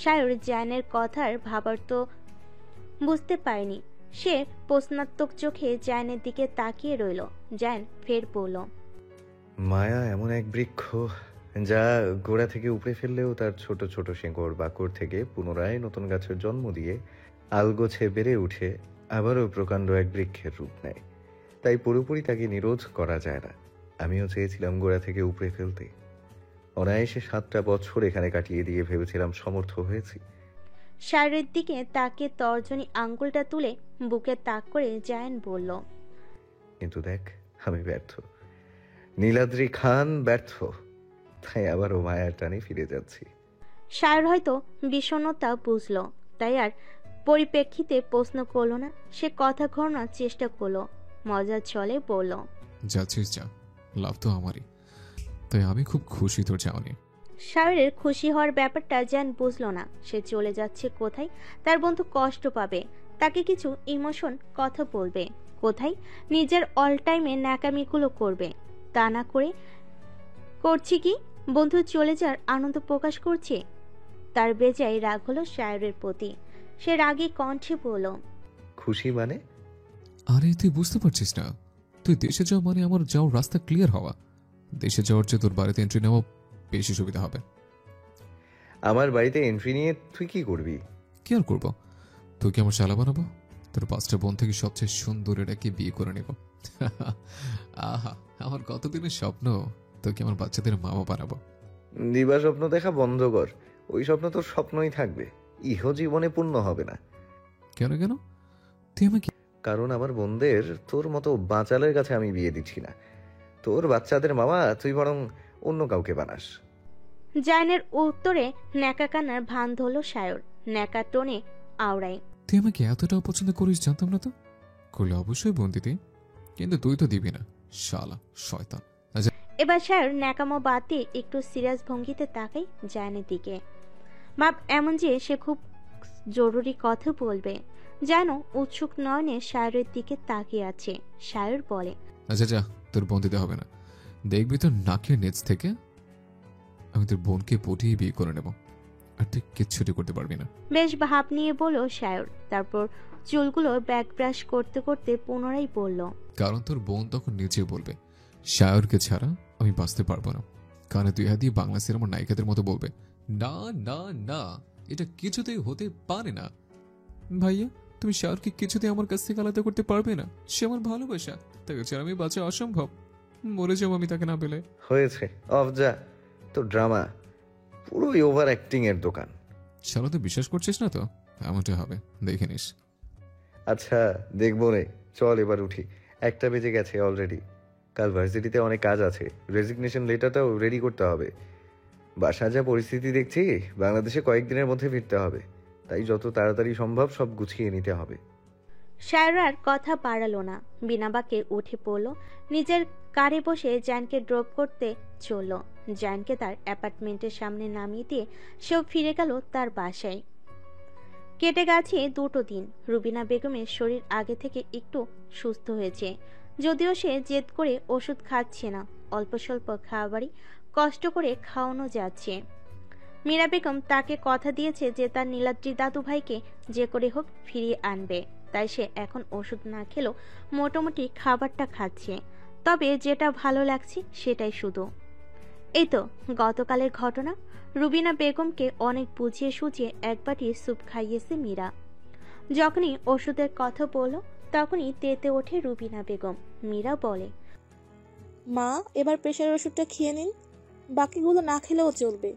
A: শায়র জায়ানের কথার ভাবার্থ বুঝতে পারেনি। সে প্রশ্নাত্মক চোখে জায়ানের দিকে তাকিয়ে রইল। জায়ান ফের বলল,
I: মায়া এমন এক বৃক্ষ যা গোড়া থেকে উপড়ে ফেললেও তার ছোট ছোট শেকড় বাকড় থেকে পুনরায় নতুন গাছের জন্ম দিয়ে আলগোছে বেড়ে উঠে আবারও প্রকাণ্ড এক বৃক্ষের রূপ নেয়। তাই পুরোপুরি তাকে নিরোধ করা যায় না। আমিও চেয়েছিলাম গোড়া থেকে উপড়ে ফেলতে। অনায়াসে 7টা বছর এখানে কাটিয়ে দিয়ে ভেবেছিলাম সমর্থ হয়েছি।
A: শায়রের দিকে তাকে তর্জনী আঙ্গুলটা তুলে বুকে তাক করে জায়ান বলল,
I: কিন্তু দেখ, আমি ব্যর্থ। নীলাদ্রি খান ব্যর্থ। তাই আবারও মায়ার টানে ফিরে যাচ্ছি।
A: শায়র হয়তো বিষণ্ণতা বুঝল, তাই আর পরিপ্রেক্ষিতে প্রশ্ন করল না। সে কথা ঘোরানোর চেষ্টা করলো, মজার ছলে বলল,
H: যাচ্ছিস যা, লাভ তো আমারই, তাই আমি খুব খুশি তোর যাওনি।
A: শায়রের খুশি হওয়ার ব্যাপারটা জান বুঝল না। সে চলে যাচ্ছে কোথায়, তার বন্ধু কষ্ট পাবে, তাকে কিছু ইমোশন কথা বলবে, কোথায় নিজের অল টাইমে ন্যাকামিগুলো করবে। তা না করে করছি কি, বন্ধু চলে যাওয়ার আনন্দ প্রকাশ করছে। তার বেজায় রাগ হলো শায়রের প্রতি। সে রাগী কণ্ঠে বলল,
I: খুশি মানে?
H: আরে তুই বুঝতে পারছিস না? তুই দেশে যাওয়া মানে আমার যাওয়ার রাস্তা ক্লিয়ার হওয়া। দেশে যাওয়ার চেয়ে তোর বাড়িতে এন্ট্রি নেওয়া বেশি সুবিধা হবে।
I: আমার বাড়িতে এন্ট্রি নিয়ে তুই কি করবি?
H: কি আর করবো, তুই কি আমার শালা বানাবো? তোর 5টা বোন থেকে সবচেয়ে সুন্দর এটাকে বিয়ে করে নেব। আহা, আমার কতদিনের স্বপ্ন তোকে আমার বাচ্চাদের মামা বানাবো।
I: দিবা স্বপ্ন দেখা বন্ধ কর। ওই স্বপ্ন তোর স্বপ্নই থাকবে, ইহ জীবনে পূর্ণ হবে না।
H: কেন কেন? তুই আমাকে,
I: কারণ আমার বোনদের তোর মতো বাঁচালের কাছে আমি বিয়ে দিচ্ছি না। তোর বাচ্চাদের মামা তুই বরং অন্য কাউকে বানাস।
A: জায়নের উত্তরে ন্যাকা কান্নার ভান ধরল শায়র, ন্যাকা টোনে আওড়ায়।
H: তুই আমাকে এতটাও পছন্দ করিস জানতাম না তো। করলে অবশ্যই বোন দিতি, কিন্তু তুই তো দিবি না, শালা শয়তান।
A: এবার শায়র ন্যাকামো বাদ দিয়ে একটু সিরিয়াস ভঙ্গিতে তাকাই জায়নের দিকে। ভাব এমন যে সে খুব জরুরি কথা বলবে। যেন উৎসুক নয়নে শায়রের দিকে তাকিয়ে আছে। শায়র বলে,
H: আচ্ছা যা, তোর বোন দিতে হবে না। দেখবি তোর নাকের নিচ থেকে আমি তোর বোনকে পটিয়ে বিয়ে করে নেব, আর তুই কিচ্ছুটি করতে পারবি না।
A: বেশ ভাব নিয়ে বলল শায়র। তারপর চুলগুলো ব্যাক ব্রাশ করতে করতে পুনরায় বলল,
H: কারণ তোর বোন তখন নিজে বলবে শায়রকে ছাড়া আমি বাঁচতে পারবো না। কানে তুই দিয়ে বাংলা সিনেমার নায়িকাদের মতো বলবে, না না না, এটা কিছুতেই হতে পারে না। ভাইয়া, তুমি শায়রকে কিছুতেই আমার কাছ থেকে আলাদা করতে পারবে না। সে আমার ভালোবাসা, তাকে ছাড়া আমি বাঁচা অসম্ভব। মরে যাবো আমি তাকে না পেলে।
I: হয়েছে, অফ যা। তো ড্রামা পুরোই ওভার অ্যাক্টিং এর দোকান।
H: শালা তুই বিশ্বাস করছিস না তো? এমনটা হবে, দেখে নিস।
I: আচ্ছা দেখবো রে, চল এবার উঠি। 1টা বেজে গেছে অলরেডি। কাল ভার্সিটিতে অনেক কাজ আছে, রেজিগনেশন লেটারটাও রেডি করতে হবে। বাসা যা পরিস্থিতি দেখছি, বাংলাদেশে কয়েকদিনের মধ্যে ফিরতে হবে। তাই যত তাড়াতাড়ি সম্ভব সব গুছিয়ে নিতে হবে।
A: শায়র আর কথা বাড়ালো না, বিনা বাক্যে উঠে পড়ল। নিজের কারে বসে জায়ানকে ড্রপ করতে চলল। জায়ানকে তার অ্যাপার্টমেন্টের সামনে নামিয়ে দিয়ে সেও ফিরে গেল তার বাসায়। কেটে গেছে 2টো দিন। রুবিনা বেগমের শরীর আগে থেকে একটু সুস্থ হয়েছে, যদিও সে জেদ করে ওষুধ খাচ্ছে না। অল্প স্বল্প খাবারই কষ্ট করে খাওয়ানো যাচ্ছে। মীরা বেগম তাকে কথা দিয়েছে যে তার নীলাদ্রি দাদু ভাইকে যে করে হোক ফিরিয়ে আনবে। তাই সে এখন ওষুধ না খেলেও মোটামুটি খাবারটা খাচ্ছে, তবে যেটা ভালো লাগছে সেটাই শুধু। এই তো গতকালের ঘটনা। রুবিনা বেগমকে অনেক বুঝিয়ে সুঝিয়ে এক বাটি স্যুপ খাইয়েছে মীরা। যখনই ওষুধের কথা বলল তখনই তেতে ওঠে রুবিনা বেগম। মীরা বলে,
F: মা, এবার প্রেশারের ওষুধটা খেয়ে নিন, বাকিগুলো না খেলেও চলবে।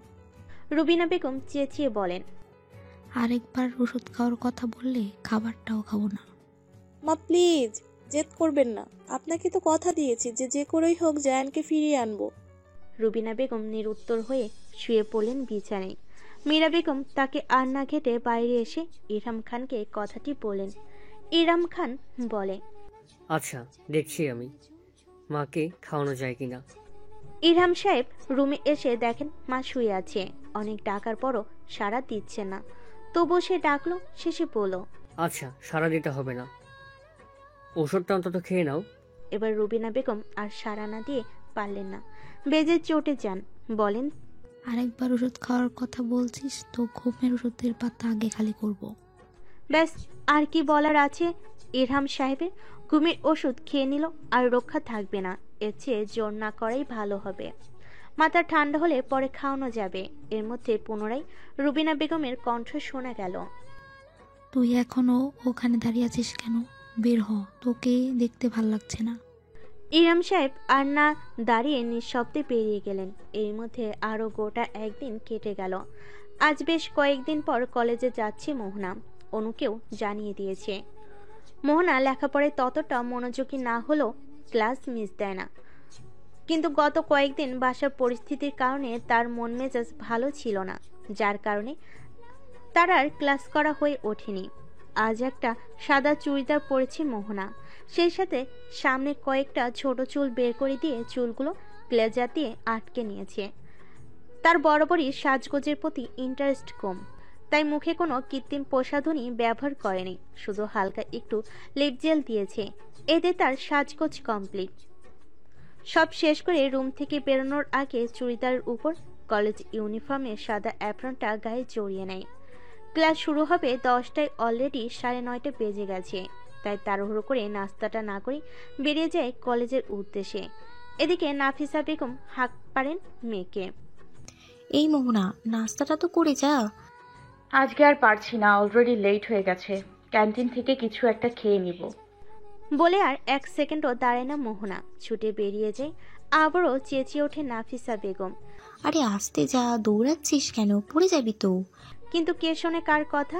A: রুবিনা বেগম চেঁচিয়ে বলেন,
B: আরেকবার ওষুধ খাওয়ার কথা বললে খাবারটাও খাবো না।
F: মা প্লিজ, জেদ করবেন না। আপনাকে তো কথা দিয়েছি যে করেই হোক জায়ানকে ফিরিয়ে আনবো।
A: রুবিনা বেগম নিরুত্তর হয়ে শুয়ে পড়লেন বিছানায়। মীরা বেগম তাকে আর না ঘেটে বাইরে এসে ইরহাম খানকে কথাটি বলেন। ইরহাম খান বলে,
E: আচ্ছা দেখছি আমি মাকে খাওয়ানো যায় কিনা।
A: ইরহাম সাহেব রুমে এসে দেখেন মা শুয়ে আছে। অনেক ডাকার পরও সাড়া দিচ্ছে না। তবুও সে ডাকলো, শেষে বলল,
E: আচ্ছা সারা দিতে হবে না, ওষুধটা অন্তত খেয়ে নাও।
A: এবার রুবিনা বেগম আর সাড়া না দিয়ে পারলেন না, বেজে চটে যান। বলেন,
B: আরেকবার ওষুধ খাওয়ার কথা বলছিস তো ঘুমের ওষুধের পাতা আগে খালি করব।
A: ব্যাস, আর কি বলার আছে ইরহাম সাহেবের? ঘুমের ওষুধ খেয়ে নিল আর রক্ষা থাকবে না। এর চেয়ে জোর না করাই ভালো হবে। মাথা ঠান্ডা হলে পরে খাওয়ানো যাবে। এর মধ্যে পুনরায় রুবিনা বেগমের কণ্ঠ শোনা গেল।
B: তুই এখনো ওখানে দাঁড়িয়ে আছিস কেন? বের হ, তোকে দেখতে ভাল লাগছে না।
A: ইরাম সাহেব আর না দাঁড়িয়ে নিঃশব্দে বেরিয়ে গেলেন। এর মধ্যে আরও গোটা একদিন কেটে গেল। আজ বেশ কয়েকদিন পর কলেজে যাচ্ছে মোহনা। অনুকেও জানিয়ে দিয়েছে। মোহনা লেখাপড়ায় ততটা মনোযোগী না হলেও ক্লাস মিস দেয় না, কিন্তু গত কয়েকদিন বাসার পরিস্থিতির কারণে তার মন মেজাজ ভালো ছিল না, যার কারণে তার আর ক্লাস করা হয়ে ওঠেনি। আজ একটা সাদা চুড়িদার পরেছে মোহনা, সেই সাথে সামনে কয়েকটা ছোট চুল বের করে দিয়ে চুলগুলো ক্লেজার দিয়ে আটকে নিয়েছে। তার বরাবরই সাজগোজের প্রতি ইন্টারেস্ট কম, তাই মুখে কোনো কৃত্রিম প্রসাধনী ব্যবহার করেনি, শুধু হালকা একটু লিপ জেল দিয়েছে। এতে তার সাজগোজ কমপ্লিট। সব শেষ করে রুম থেকে বেরোনোর আগে চুড়িদারের উপর কলেজ ইউনিফর্মের সাদা অ্যাপ্রনটা গায়ে জড়িয়ে নেয়। ক্লাস শুরু হবে 10টায়, অলরেডি 9:30 বেজে গেছে, তাই তাড়াহুড়ো করে নাস্তাটা না করে বেরিয়ে যায় কলেজের উদ্দেশ্যে। এদিকে নাফিসা বেগম হাঁক পারেন মেয়েকে।
B: এই মোহনা, নাস্তাটা তো করে যা।
C: আজকে আর পারছি না, অলরেডি লেট হয়ে গেছে। ক্যান্টিন থেকে কিছু একটা খেয়ে নিব।
A: বলে আর এক সেকেন্ডও দাঁড়ায় না মোহনা, ছুটে বেরিয়ে যায়। আবারও চেঁচিয়ে ওঠে নাফিসা বেগম।
B: আরে আস্তে যা, দৌড়াচ্ছিস কেন? পড়ে যাবি তো।
A: কিন্তু কে শোনে কার কথা?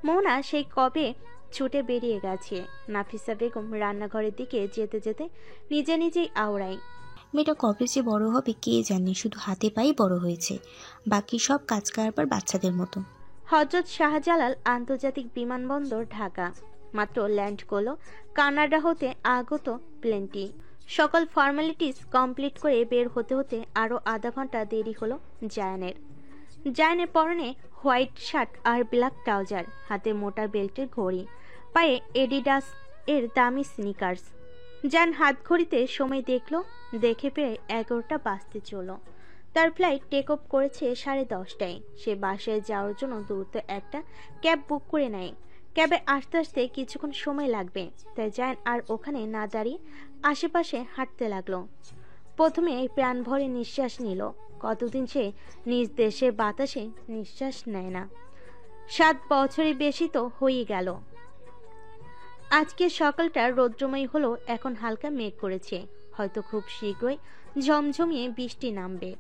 A: মোহনা সেই কবে ছুটে বেরিয়ে গেছে। নাফিসা বেগম রান্নাঘরের দিকে যেতে যেতে নিজে নিজেই আওড়ায়।
B: মেয়েটা কবে যে বড় হবে কে জানে, শুধু হাতে পায়ে বড় হয়েছে, বাকি সব কাজ কারবার বাচ্চাদের মতো।
A: হযরত শাহজালাল আন্তর্জাতিক বিমানবন্দর, ঢাকা। মাত্র ল্যান্ড করলো কানাডা হতে আগত প্লেনটি। সকল ফর্মালিটিস কমপ্লিট করে বের হতে হতে আরও আধা ঘন্টা দেরি হলো জায়ানের। জায়ানের পরনে হোয়াইট শার্ট আর ব্ল্যাক ট্রাউজার, হাতে মোটা বেল্টের ঘড়ি, পায়ে এডিডাস এর দামি স্নিকার্স। জান হাত ঘড়িতে সময় দেখলো, দেখে পেয়ে 11টা বাজতে চলো। তার ফ্লাইট টেক অফ করেছে 10:30টায়। সে বাসায় যাওয়ার জন্য দ্রুত একটা ক্যাব বুক করে নেয়। ক্যাবে আসতে আসতে কিছুক্ষণ সময় লাগবে, তাই জায়ান আর ওখানে না দাঁড়িয়ে আশেপাশে হাঁটতে লাগলো। প্রথমে প্রাণ ভরে নিঃশ্বাস নিল। কতদিন সে নিজ দেশের বাতাসে নিঃশ্বাস নেয় না, 7 বছরের বেশি তো হয়ে গেল। আজকে সকালটা রৌদ্রময় হলো, এখন হালকা মেঘ করেছে, হয়তো খুব শীঘ্রই ঝমঝমিয়ে বৃষ্টি নামবে।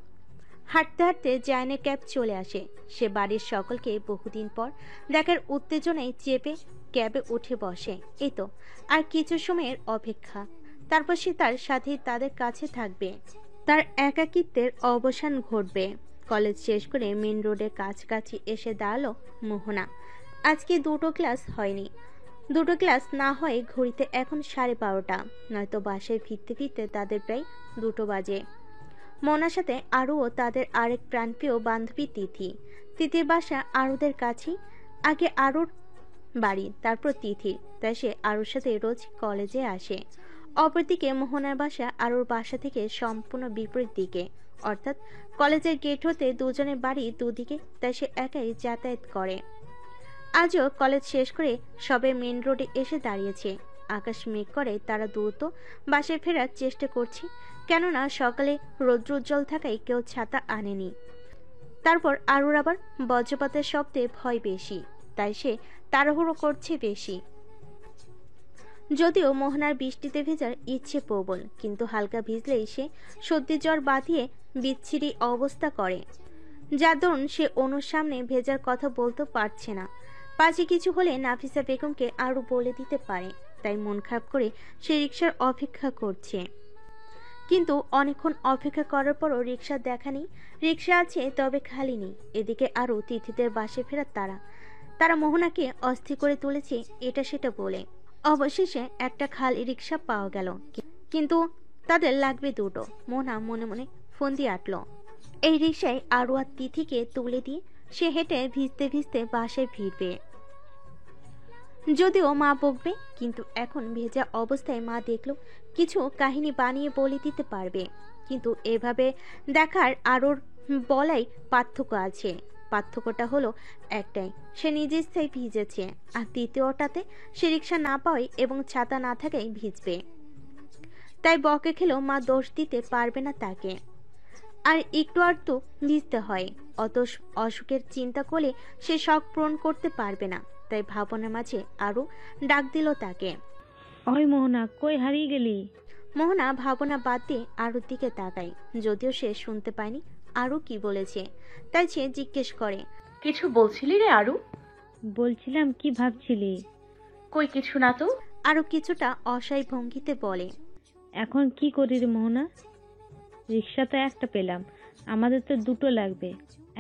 A: হাঁটতে হাঁটতে জায়ানের ক্যাব চলে আসে। সে বাড়ির সকলকে বহুদিন পর দেখার উত্তেজনায় চেপে ক্যাবে উঠে বসে। এই তো আর কিছু সময়ের অপেক্ষা, তারপর সে তার সাথে তাদের কাছে থাকবে। তার একাকিত্বের অবসান ঘটবে। কলেজ শেষ করে মেন রোডের কাছাকাছি এসে দাঁড়ালো মোহনা। আজকে 2টো ক্লাস হয়নি। 2টো ক্লাস না হয় ঘড়িতে এখন 12:30, নয়তো বাসায় ফিরতে ফিরতে তাদের প্রায় 2টো বাজে। মোহনার সাথে আরুও তাদের আরেক প্রাণপ্রিয় বান্ধবী তিথি। তিথির বাসা আরুদের কাছেই। আগে আরুর বাড়ি, তারপর তিথির, তাই সে আরুর সাথে রোজ কলেজে আসে। অপরদিকে মোহনার বাসা আরুর বাসা থেকে সম্পূর্ণ বিপরীত দিকে, অর্থাৎ কলেজের গেট হতে দুজনের বাড়ি দুদিকে, তাই সে একাই যাতায়াত করে। আজও কলেজ শেষ করে সবে মেন রোডে এসে দাঁড়িয়েছে। আকাশ মেঘ করে তারা দ্রুত বাসায় ফেরার চেষ্টা করছে, কেননা সকালে রৌদ্রোজ্জ্বল থাকায় কেউ ছাতা আনেনি। তারপর আরুর আবার বজ্রপাতের শব্দে ভয় বেশি, তাই সে তাড়াহুড়ো করছে বেশি। যদিও মোহনার বৃষ্টিতে ভেজার ইচ্ছে প্রবল, কিন্তু হালকা ভিজলেই সে সর্দি জ্বর বাঁধিয়ে বিচ্ছিরি অবস্থা করে, যার দরুন সে অনুর সামনে ভেজার কথা বলতে পারছে না। পাশে কিছু হলে নাফিসা বেগমকে আরও বলে দিতে পারে, তাই মন খারাপ করে সে রিক্সার অপেক্ষা করছে। কিন্তু অনেকক্ষণ অপেক্ষা করার পরও রিক্সার দেখা নেই। রিক্সা আছে, তবে খালি নেই। এদিকে আরও তিথিদের বাসে ফেরার তারা মোহনাকে অস্থির করে তুলেছে এটা সেটা বলে। অবশেষে একটা খালি রিক্সা পাওয়া গেল, কিন্তু তাদের লাগবে 2টো। মোহনা মনে মনে ফোন দিয়ে আটল। এই রিক্সায় আরু আর তিথিকে তুলে দিয়ে সে হেঁটে ভিজতে ভিজতে বাসায় ফিরবে। যদিও মা বকবে, কিন্তু এখন ভেজা অবস্থায় মা দেখলো কিছু কাহিনী বানিয়ে বলে দিতে পারবে। কিন্তু এভাবে দেখার আরুর বলাই পার্থক্য আছে। পার্থক্যটা হলো একটাই, সে নিজে ইচ্ছায় ভিজেছে, আর দ্বিতীয়টাতে সে রিক্সা না পাওয়াই এবং ছাতা না থাকাই ভিজবে। তাই বকে খেলেও মা দোষ দিতে পারবে না তাকে। আর একটু আধটু ভিজতে হয়। অত অসুখের চিন্তা করলে সে শখ পূরণ করতে পারবে না। তাই ভাবনার মাঝে আরও ডাক দিল তাকে।
J: ওই মোহনা, কই হারিয়ে গেলি?
A: মোহনা ভাবনা বাদ দিয়ে আরুর দিকে তাকায়। যদিও সে শুনতে পায়নি আরু কি বলেছে, তাই সে জিজ্ঞেস করে,
C: কিছু বলছিলি রে আরু?
J: বলছিলাম, কি ভাবছিলি?
C: কই কিছু না তো।
A: আরু কিছুটা অসহায় ভঙ্গিতে বলে,
J: এখন কি করি রে মোহনা? রিক্সা তো একটা পেলাম, আমাদের তো দুটো লাগবে।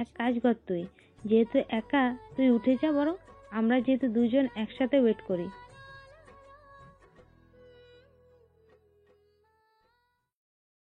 J: এক কাজ কর, তুই যেহেতু একা, তুই উঠে যা বরং। আমরা যেহেতু দুজন একসাথে ওয়েট করি।